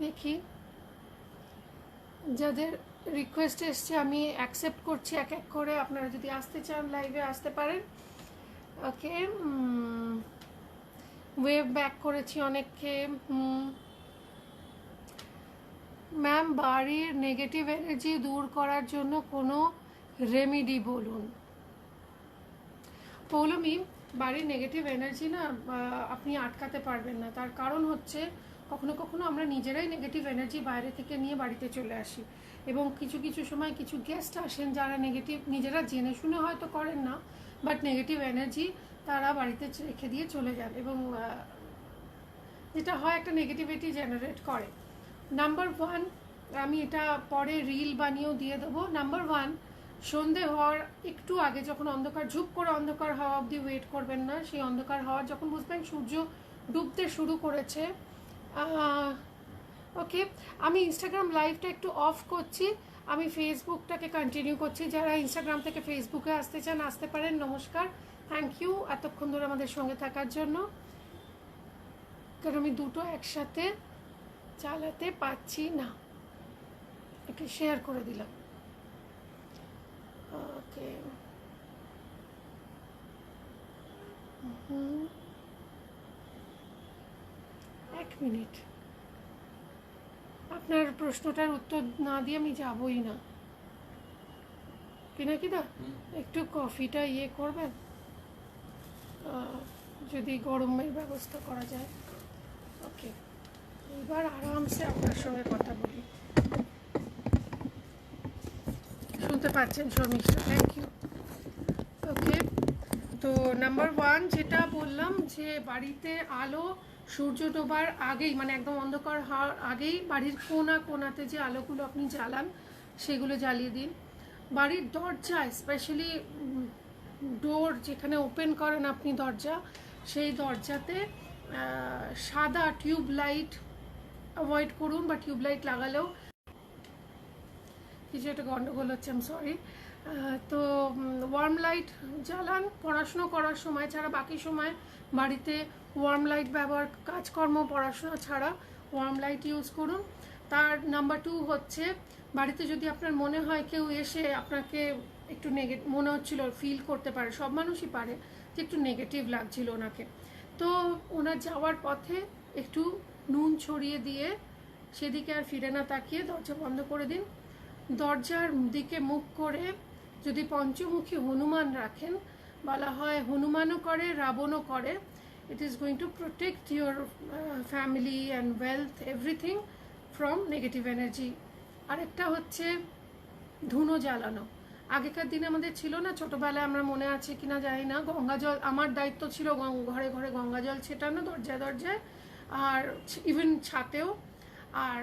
দেখি যাদের রিকোয়েস্ট এসছে আমি অ্যাকসেপ্ট করছি এক এক করে। আপনারা যদি আসতে চান লাইভে আসতে পারেন। ওকে, ওয়েভ ব্যাক করেছি অনেককে। ম্যাম, বাড়ির নেগেটিভ এনার্জি দূর করার জন্য কোনো রেমেডি বলুন। পৌলমি, বাড়ির নেগেটিভ এনার্জি না আপনি আটকাতে পারবেন না। তার কারণ হচ্ছে কখনো কখনো আমরা নিজেরাই নেগেটিভ এনার্জি বাইরে থেকে নিয়ে বাড়িতে চলে আসি, এবং কিছু কিছু সময় কিছু গেস্ট আসেন যারা নেগেটিভ নিজেরা জেনে শুনে হয়তো করেন না, বাট নেগেটিভ এনার্জি তারা বাড়িতে রেখে দিয়ে চলে যান, এবং যেটা হয় একটা নেগেটিভিটি জেনারেট করে। নাম্বার ওয়ান, আমি এটা পরে রিল বানিয়েও দিয়ে দেবো। নাম্বার ওয়ান, সন্ধে হওয়ার একটু আগে যখন অন্ধকার, ঝুপ করে অন্ধকার হওয়া অবধি ওয়েট করবেন না। সেই অন্ধকার হওয়ার যখন বুঝবেন সূর্য ডুবতে শুরু করেছে, ওকে, আমি ইনস্টাগ্রাম লাইভটা একটু অফ করছি, আমি ফেসবুকটাকে কন্টিনিউ করছি। যারা ইনস্টাগ্রাম থেকে ফেসবুকে আসতে চান আসতে পারেন। নমস্কার, থ্যাংক ইউ এতক্ষণ ধরে আমাদের সঙ্গে থাকার জন্য। কারণ আমি দুটো একসাথে চালাতে পারছি না, একটু শেয়ার করে দিলাম। ওকে, এক মিনিট, আপনার প্রশ্নটার উত্তর না দিয়ে আমি যাবই না। পিনাকিদা, একটু কফিটা করবেন, যদি গরমের ব্যবস্থা করা যায়। ওকে, এবার আরামসে আপনার সঙ্গে কথা বলি। শুনতে পাচ্ছেন শর্মিষ্ঠা? Thank you. ওকে, তো নাম্বার ওয়ান যেটা বললাম, যে বাড়িতে আলো সূর্য ডোবার আগেই, মানে একদম অন্ধকার হওয়ার আগেই বাড়ির কোনা কোনাতে যে আলোগুলো আপনি জ্বালান সেগুলো জ্বালিয়ে দিন। বাড়ির দরজা, স্পেশালি ডোর যেখানে ওপেন করেন আপনি দরজা, সেই দরজাতে সাদা টিউব লাইট অ্যাভয়েড করুন, বা টিউব লাইট লাগালেও কিছু একটা গন্ডগোল হচ্ছে, আমি সরি। তো ওয়ার্ম লাইট জ্বালান পড়াশুনো করার সময় ছাড়া, বাকি সময় বাড়িতে ওয়ার্ম লাইট ব্যবহার, কাজকর্ম পড়াশোনা ছাড়া ওয়ার্ম লাইট ইউজ করুন। তার নাম্বার টু হচ্ছে, বাড়িতে যদি আপনার মনে হয় কেউ এসে আপনাকে একটু মনে হচ্ছিল, ফিল করতে পারে, সব মানুষই পারে, যে একটু নেগেটিভ লাগছিল ওনাকে, তো ওনার যাওয়ার পথে একটু নুন ছড়িয়ে দিয়ে সেদিকে আর ফিরে না তাকিয়ে দরজা বন্ধ করে দিন। দরজার দিকে মুখ করে যদি পঞ্চমুখী হনুমান রাখেন, বলা হয় হনুমানও করে রাবণও করে, it is going to protect your family and wealth, everything from negative energy. আরেকটা হচ্ছে ধুনো জ্বালানো। আগেকার দিনে আমাদের ছিল না, ছোটোবেলায় আমরা মনে আছে কিনা জানি না, গঙ্গা জল, আমার দায়িত্ব ছিল ঘরে ঘরে গঙ্গা জল ছেটানো, দরজায় দরজায়, আর ইভেন ছাতেও। আর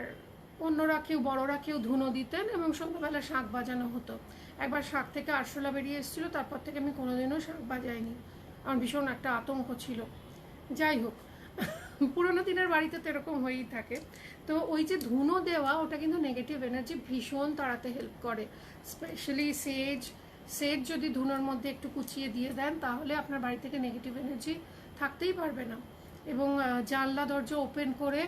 অন্যরা কেউ, বড়রা কেউ ধুনো দিতেন, এবং সন্ধ্যাবেলা শাঁখ বাজানো হতো। একবার শাঁখ থেকে আরশোলা বেরিয়ে এসেছিলো, তারপর থেকে আমি কোনোদিনও শাঁখ বাজাইনি, আমার ভীষণ একটা আতঙ্ক ছিল। যাই হোক, পুরোনো দিনের বাড়িতে তো এরকম হয়েই থাকে। তো ওই যে ধুনো দেওয়া, ওটা কিন্তু নেগেটিভ এনার্জি ভীষণ তাড়াতে হেল্প করে। স্পেশালি সেজ যদি ধুনোর মধ্যে একটু কুচিয়ে দিয়ে দেন, তাহলে আপনার বাড়ি থেকে নেগেটিভ এনার্জি থাকতেই পারবে না। এবং জানলা দরজা ওপেন করে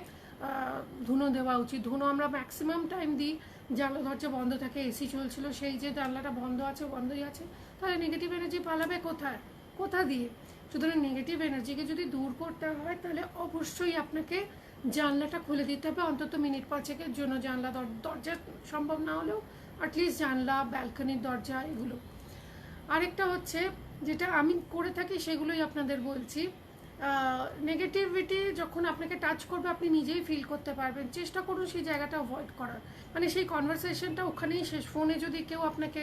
ধুনো দেওয়া উচিত। ধুনো আমরা ম্যাক্সিমাম টাইম দিই জানলা দরজা বন্ধ থাকে, এসি চলছিল, সেই যে জানলাটা বন্ধ আছে, বন্ধই আছে, তাহলে নেগেটিভ এনার্জি পালাবে কোথায়, কোথা দিয়ে? সুতরাং নেগেটিভ এনার্জিকে যদি দূর করতে হয়, তাহলে অবশ্যই আপনাকে জানলাটা খুলে দিতে হবে, অন্তত মিনিট 5-এর জন্য। জানলা দরজা সম্ভব না হলেও অ্যাটলিস্ট জানলা, ব্যালকনির দরজা, এগুলো। আরেকটা হচ্ছে যেটা আমি করে থাকি, সেগুলোই আপনাদের বলছি। নেগেটিভিটি যখন আপনাকে টাচ করবে, আপনি নিজেই ফিল করতে পারবেন, চেষ্টা করুন সেই জায়গাটা অ্যাভয়েড করার, মানে সেই কনভারসেশনটা ওখানেই শেষ। ফোনে যদি কেউ আপনাকে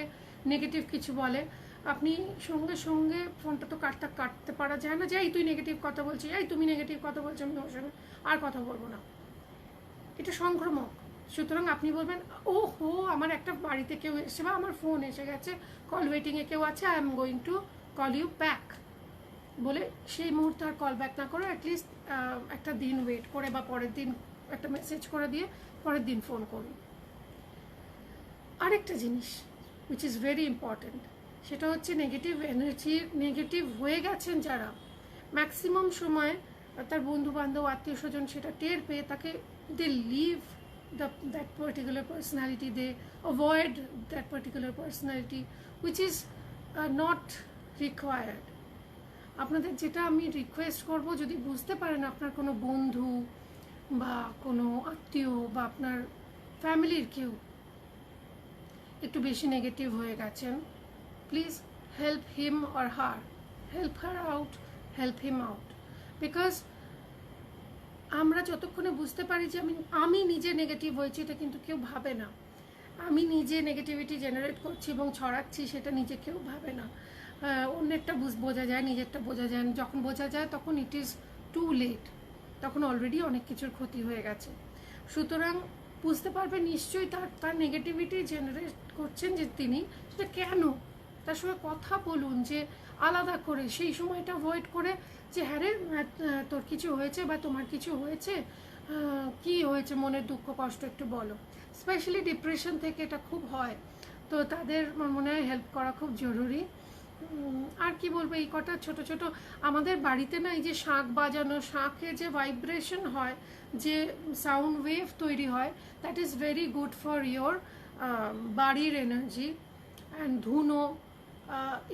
নেগেটিভ কিছু বলে, আপনি সঙ্গে সঙ্গে ফোনটা তো কাটতে পারা যায় না, যে এই তুই নেগেটিভ কথা বলছিস, এই তুমি নেগেটিভ কথা বলছো, আমি ওর সঙ্গে আর কথা বলবো না, এটা সংক্রামক। সুতরাং আপনি বলবেন, ও হো, আমার একটা বাড়িতে কেউ এসছে, বা আমার ফোন এসে গেছে, কল ওয়েটিংয়ে কেউ আছে, I am going to call you back বলে সেই মুহূর্তে আর কল ব্যাক না করে অ্যাটলিস্ট একটা দিন ওয়েট করে, বা পরের দিন একটা মেসেজ করে দিয়ে পরের দিন ফোন করুন। আরেকটা জিনিস উইচ ইজ ভেরি ইম্পর্ট্যান্ট, সেটা হচ্ছে নেগেটিভ এনার্জি, নেগেটিভ হয়ে গেছেন যারা, ম্যাক্সিমাম সময় তার বন্ধু বান্ধব, আত্মীয় স্বজন সেটা টের পেয়ে তাকে, they live that particular personality, they avoid that particular personality which is not required. আপনাদের যেটা আমি রিকোয়েস্ট করব, যদি বুঝতে পারেন আপনার কোনো বন্ধু বা কোনো আত্মীয় বা আপনার ফ্যামিলির কেউ একটু বেশি নেগেটিভ হয়ে গেছেন, please help him or her, help her out, help him out. Because আমরা যতক্ষণে বুঝতে পারি যে আমি নিজে নেগেটিভ হয়েছি, এটা কিন্তু কেউ ভাবে না। আমি নিজে নেগেটিভিটি জেনারেট করছি এবং ছড়াচ্ছি, সেটা নিজে কেউ ভাবে না। অন্যেরটা বোঝা যায়, নিজেরটা বোঝা যায় না। যখন বোঝা যায় তখন ইট ইজ টু লেট, তখন অলরেডি অনেক কিছুর ক্ষতি হয়ে গেছে। সুতরাং বুঝতে পারবে নিশ্চয়ই তার নেগেটিভিটি জেনারেট করছেন যে তিনি, সেটা কেন, তার সঙ্গে কথা বলুন, যে আলাদা করে সেই সময়টা অ্যাভয়েড করে যে হ্যাঁ রে তোর কিছু হয়েছে বা তোমার কিছু হয়েছে, কি হয়েছে, মনের দুঃখ কষ্ট একটু বলো। স্পেশালি ডিপ্রেশন থেকে এটা খুব হয়, তো তাদের মনে হয় হেল্প করা খুব জরুরি। আর কি বলবো, এই কটা ছোট ছোট আমাদের বাড়িতে না, এই যে শাঁখ বাজানো, শাঁখে যে ভাইব্রেশন হয়, যে সাউন্ড ওয়েভ তৈরি হয়, that is very good for your বাড়ির এনার্জি। অ্যান্ড ধুনো,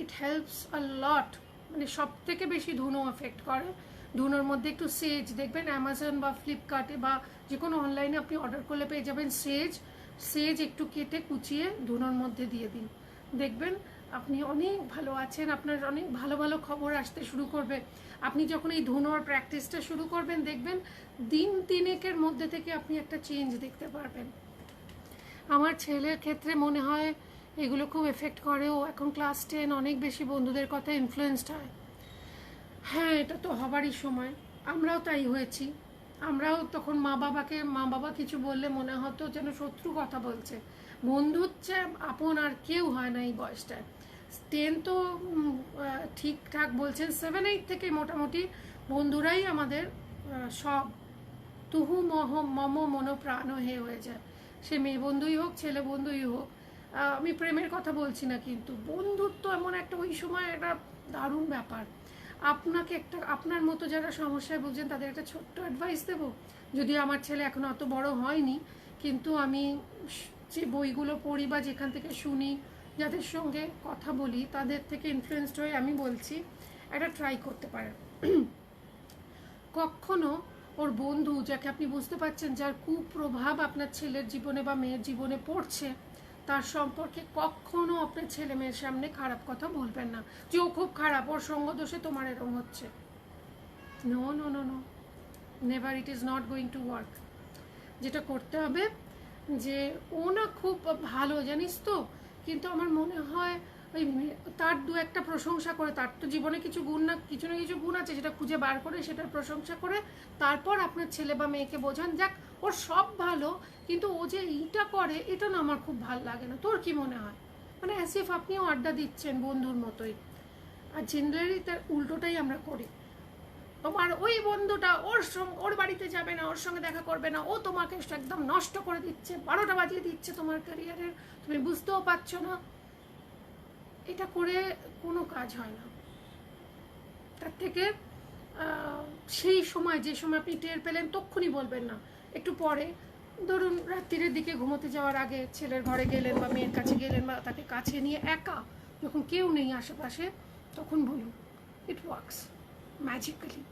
ইট হেল্পস আ লট, মানে সব থেকে বেশি ধুনো এফেক্ট করে। ধুনোর মধ্যে একটু সেজ দেখবেন, অ্যামাজন বা ফ্লিপকার্টে বা যে কোনো অনলাইনে আপনি অর্ডার করলে পেয়ে যাবেন সেজ একটু কেটে কুচিয়ে ধুনোর মধ্যে দিয়ে দিন, দেখবেন আপনি অনেক ভালো আছেন, আপনার অনেক ভালো ভালো খবর আসতে শুরু করবে। আপনি যখন এই ধুনোর প্র্যাকটিসটা শুরু করবেন, দেখবেন দিন তিনেকের মধ্যে থেকে আপনি একটা চেঞ্জ দেখতে পারবেন। আমার ছেলের ক্ষেত্রে মনে হয় এগুলো খুব এফেক্ট করে। ও এখন ক্লাস 10, অনেক বেশি বন্ধুদের কথা ইনফ্লুয়েসড হয়। হ্যাঁ, এটা তো হবারই সময়, আমরাও তাই হয়েছি। আমরাও তখন মা বাবা কিছু বললে মনে হতো যেন শত্রু কথা বলছে। বন্ধুর চেয়ে আপন আর কেউ হয় না এই বয়সটায়। 10 তো ঠিকঠাক বলছেন, 7-8 থেকে মোটামুটি বন্ধুরাই আমাদের সব। তুহু মম মন প্রাণ হয়ে যায়, সে মেয়ে বন্ধুই হোক, ছেলে বন্ধুই হোক। আমি প্রেমের কথা বলছি না, কিন্তু বন্ধুত্ব এমন একটা ওই সময় একটা দারুণ ব্যাপার। আপনাকে একটা, আপনার মতো যারা সমস্যায় বুঝছেন তাদের একটা ছোট্ট অ্যাডভাইস দেবো। যদিও আমার ছেলে এখন অত বড় হয়নি, কিন্তু আমি যে বইগুলো পড়ি বা যেখান থেকে শুনি, যাদের সঙ্গে কথা বলি, তাদের থেকে ইনফ্লুয়েসড হয়ে আমি বলছি, একটা ট্রাই করতে পারেন। কখনো ওর বন্ধু, যাকে আপনি বুঝতে পারছেন যার কুপ্রভাব আপনার ছেলের জীবনে বা মেয়ের জীবনে পড়ছে, তার সম্পর্কে কখনো আপনার ছেলে মেয়ের সামনে খারাপ কথা বলবেন না, যে ও খুব খারাপ, ওর সঙ্গ দোষে তোমার এরকম হচ্ছে। No no no no, never, it is not going to work. যেটা করতে হবে, যে ও না খুব ভালো জানিস তো, কিন্তু আমার মনে হয় ওই তার দু একটা প্রশংসা করে, তার তো জীবনে কিছু না কিছু গুণ আছে, সেটা খুঁজে বার করে সেটার প্রশংসা করে তারপর আপনার ছেলে বা মেয়েকে বোঝান, যাক ওর সব ভালো, কিন্তু ও যে এইটা করে এটা না আমার খুব ভালো লাগে না, তোর কি মনে হয়? মানে অ্যাজ ইফ আপনিও আড্ডা দিচ্ছেন বন্ধুর মতোই। আর জেনারেলি তার উল্টোটাই আমরা করি। তোমার ওই বন্ধুটা ওর বাড়িতে যাবে না, ওর সঙ্গে দেখা করবে না, ও তোমাকে একদম নষ্ট করে দিচ্ছে, 12টা বাজিয়ে দিচ্ছে তোমার ক্যারিয়ারের, তুমি বুঝতেও পারছো না। এটা করে কোনো কাজ হয় না। তার থেকে সেই সময়, যে সময় আপনি টের পেলেন, তক্ষুনি বলবেন না, একটু পরে, ধরুন রাত্রির দিকে ঘুমোতে যাওয়ার আগে ছেলের ঘরে গেলেন বা মেয়ের কাছে গেলেন, বা তাকে কাছে নিয়ে একা, যখন কেউ নেই আশেপাশে, তখন বলুন। It works magically.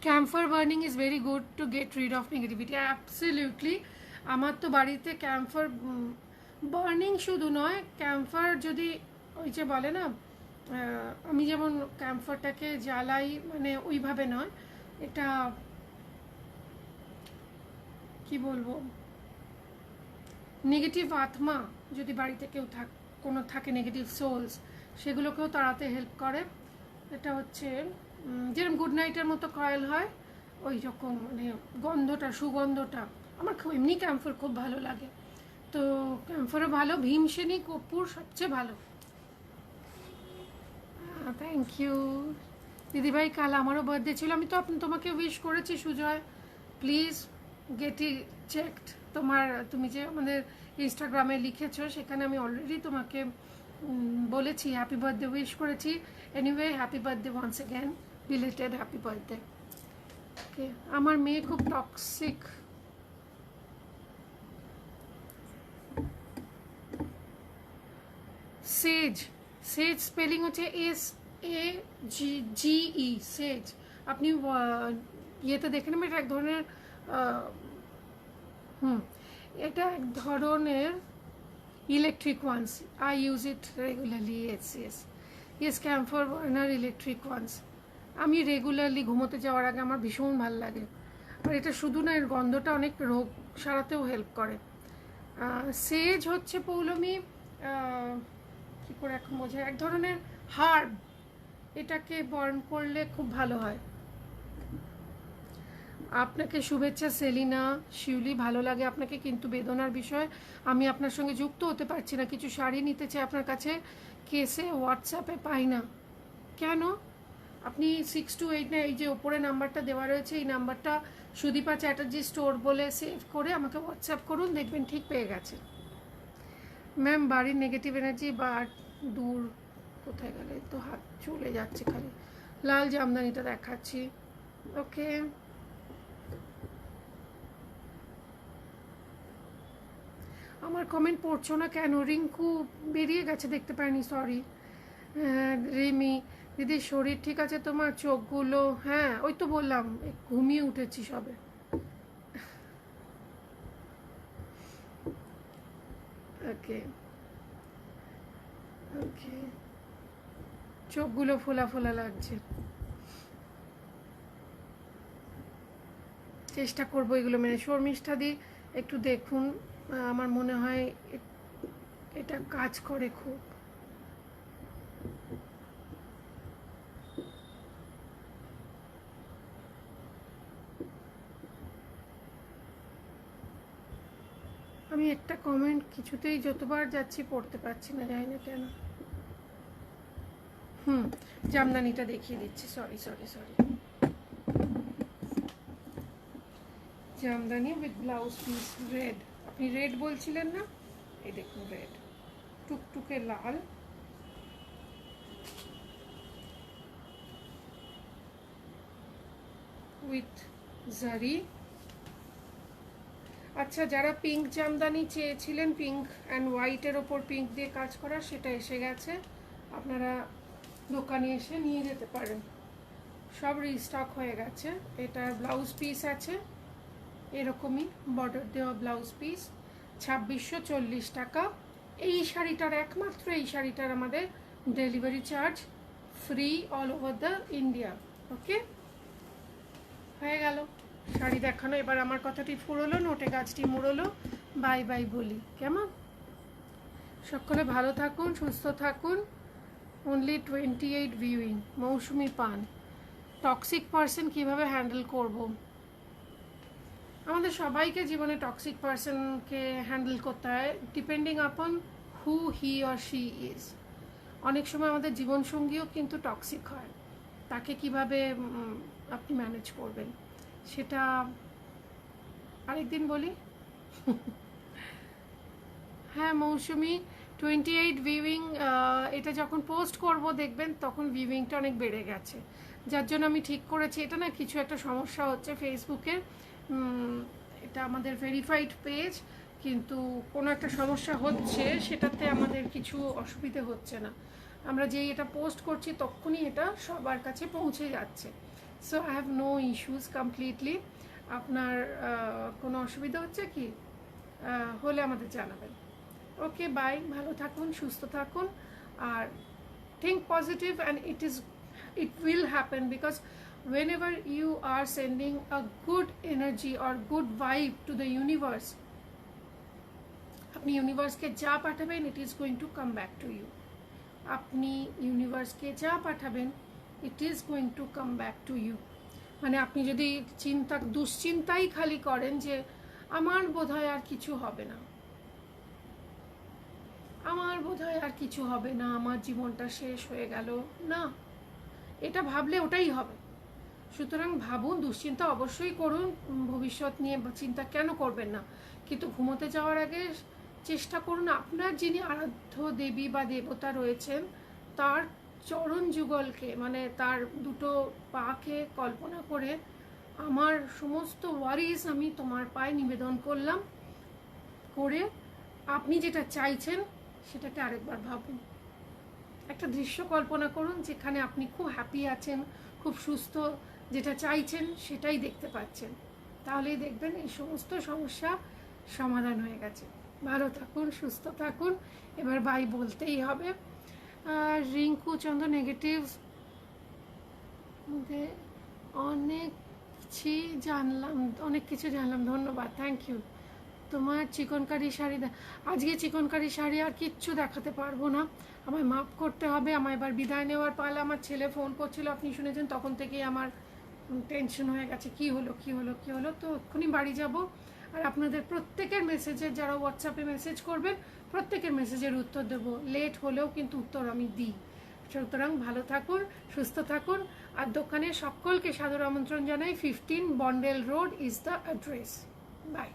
Campher burning is very good to get rid of negativity. Absolutely. আমার তো বাড়িতে ক্যাম্ফার বার্নিং শুধু নয়, ক্যাম্ফার যদি ওই যে বলে না, আমি যেমন ক্যাম্ফারটাকে জ্বালাই, মানে ওইভাবে নয়, এটা কি বলবো, নেগেটিভ আত্মা যদি বাড়িতে কেউ কোনো থাকে, নেগেটিভ সোলস, সেগুলোকেও তাড়াতে হেল্প করে। এটা হচ্ছে যেরকম গুড নাইটের মতো কয়েল হয়, ওই রকম, মানে গন্ধটা, সুগন্ধটা আমার খুব, এমনি ক্যাম্ফার খুব ভালো লাগে। তো ক্যাম্ফারও ভালো, ভীমসেনী কর্পূর সবচেয়ে ভালো। থ্যাংক ইউ দিদিভাই। কাল আমারও বার্থডে ছিল, আমি তো তোমাকে উইশ করেছি Sujoy, please get it checked. তুমি যে আমাদের ইনস্টাগ্রামে লিখেছো, সেখানে আমি অলরেডি তোমাকে বলেছি, হ্যাপি বার্থডে উইশ করেছি। Anyway, happy birthday once again, belated happy birthday. Okay, আমার মেয়ে খুব টক্সিক। সেজ, সেজ স্পেলিং হচ্ছে SAGE, সেজ। আপনি ইয়েতে দেখে নেবেন, এটা এক ধরনের হুম, এটা এক ধরনের electric ones. I use it regularly. Yes, camphor burner electric ones. আমি রেগুলারলি ঘুমোতে যাওয়ার আগে আমার ভীষণ ভালো লাগে। আর এটা শুধু না, এর গন্ধটা অনেক রোগ সারাতেও হেল্প করে। সেজ হচ্ছে পৌলমী, কী করে এখন বোঝায়, এক ধরনের হার্ব। এটাকে বার্ন করলে খুব ভালো হয়। আপনাকে শুভেচ্ছা সেলিনা শিউলি, ভালো লাগে আপনাকে, কিন্তু বেদনার বিষয় আমি আপনার সঙ্গে যুক্ত হতে পারছি না। কিছু শাড়ি নিতে চাই আপনার কাছে, কেসে হোয়াটসঅ্যাপে পাই না কেন? আপনি 6289, এই যে ওপরে নাম্বারটা দেওয়া রয়েছে, এই নাম্বারটা সুদীপা চ্যাটার্জি স্টোর বলে সেভ করে আমাকে হোয়াটসঅ্যাপ করুন, দেখবেন ঠিক পেয়ে গেছে। ম্যাম, বাড়ির নেগেটিভ এনার্জি বা দূর কোথায় গেলে, তো হাত চলে যাচ্ছে খালি। লাল জামদানিটা দেখাচ্ছি। ওকে, আমার কমেন্ট পড়ছো না কেন? রিঙ্কু বেরিয়ে গেছে, দেখতে পাইনি, সরি। রিমি দিদি, শরীর ঠিক আছে তোমার? চোখগুলো, হ্যাঁ ওই তো বললাম, ঘুমিয়ে উঠেছি সবে। ওকে ওকে, চোখগুলো ফোলা ফোলা লাগছে। চেষ্টা করবো এগুলো মেনে। শর্মিষ্ঠা দি একটু দেখুন, আমার মনে হয় এটা কাজ করে খুব। আমি একটা কমেন্ট কিছুতেই যতবার যাচ্ছি পড়তে পারছি না, জানি না কেন। জামদানিটা দেখিয়ে দিচ্ছি, sorry. Jamdani with blouse piece, red. আপনি রেড বলছিলেন না, এই দেখুন রেড, টুকটুকে লাল, উইথ জারি। আচ্ছা, যারা পিঙ্ক জামদানি চেয়েছিলেন, পিঙ্ক অ্যান্ড হোয়াইটের ওপর পিঙ্ক দিয়ে কাজ করা, সেটা এসে গেছে। আপনারা দোকানে এসে নিয়ে যেতে পারেন, সব রিস্টক হয়ে গেছে। এটার ব্লাউজ পিস আছে এরকমই, বর্ডার দেওয়া ব্লাউজ পিস, 2640 টাকা। এই শাড়িটার, একমাত্র এই শাড়িটার আমাদের delivery charge free all over the India. Okay, হয়ে গেল শাড়ি দেখানো। এবার আমার কথাটি ফুরোলো, নোটে গাছটি মুড়োলো, বাই বাই বলি, কেমন? সকলে ভালো থাকুন, সুস্থ থাকুন। Only 28 viewing. মৌসুমি পান, টক্সিক পার্সন কীভাবে হ্যান্ডেল করব? আমাদের সবাইকে জীবনে টক্সিক পার্সনকে হ্যান্ডেল করতে হয়, ডিপেন্ডিং আপন হু হি অর শি ইজ। অনেক সময় আমাদের জীবনসঙ্গীও কিন্তু টক্সিক হয়, তাকে কিভাবে আপনি ম্যানেজ করবেন সেটা আরেকদিন বলি। হ্যাঁ মৌসুমি, 28 ভিউইং। এটা যখন পোস্ট করব দেখবেন তখন ভিউইংটা অনেক বেড়ে গেছে, যার জন্য আমি ঠিক করেছি, এটা না কিছু একটা সমস্যা হচ্ছে ফেসবুকের। এটা আমাদের ভেরিফাইড পেজ, কিন্তু কোনো একটা সমস্যা হচ্ছে, সেটাতে আমাদের কিছু অসুবিধে হচ্ছে না। আমরা যেই এটা পোস্ট করছি তখনই এটা সবার কাছে পৌঁছে যাচ্ছে। So I have no issues completely. আপনার কোনো অসুবিধা হচ্ছে কি? হলে আমাদের জানাবেন। ওকে, বাই, ভালো থাকুন, সুস্থ থাকুন, আর think positive, and it will happen, because whenever you are sending a good energy or good vibe to the universe, আপনি ইউনিভার্সকে যা পাঠাবেন it is going to come back to you. আপনি ইউনিভার্সকে যা পাঠাবেন it is going to come back to you. মানে আপনি যদি দুশ্চিন্তাই খালি করেন যে আমার বোধহয় আর কিছু হবে না, আমার জীবনটা শেষ হয়ে গেল, না, এটা ভাবলে ওটাই হবে। সুতরাং ভাবুন, দুশ্চিন্তা অবশ্যই করুন, ভবিষ্যৎ নিয়ে চিন্তা কেন করবেন না, কিন্তু ঘুমোতে যাওয়ার আগে চেষ্টা করুন আপনার যিনি আরাধ্য দেবী বা দেবতা রয়েছেন তার চরণ যুগলকে, মানে তার দুটো পাকে কল্পনা করে, আমার সমস্ত ওয়ারিস আমি তোমার পায়ে নিবেদন করলাম, করে আপনি যেটা চাইছেন সেটাকে আরেকবার ভাবুন। একটা দৃশ্য কল্পনা করুন যেখানে আপনি খুব হ্যাপি আছেন, খুব সুস্থ, যেটা চাইছেন সেটাই দেখতে পাচ্ছেন, তাহলেই দেখবেন এই সমস্ত সমস্যা সমাধান হয়ে গেছে। ভালো থাকুন, সুস্থ থাকুন। এবার বাই বলতেই হবে। আর রিঙ্কু চন্দ্র নেগেটিভস মধ্যে অনেক কিছু জানলাম, ধন্যবাদ, থ্যাংক ইউ। তোমার চিকনকারি শাড়ি আজকে চিকনকারি শাড়ি আর কিচ্ছু দেখাতে পারবো না, আমায় মাপ করতে হবে। আমার এবার বিদায় নেওয়ার পালা। আমার ছেলে ফোন করছিল, আপনি শুনেছেন, তখন থেকেই আমার টেনশন হয়ে গেছে, কি হলো। তো এক্ষুনি বাড়ি যাব। আর আপনাদের প্রত্যেকের মেসেজের, যারা হোয়াটসঅ্যাপে মেসেজ করবেন, প্রত্যেকের মেসেজের উত্তর দেবো, লেট হলেও কিন্তু উত্তর আমি দিই। সুতরাং ভালো থাকুন, সুস্থ থাকুন। আর দোকানে সকলকে সাদর আমন্ত্রণ জানাই। 15 Bondel Road is the address. By.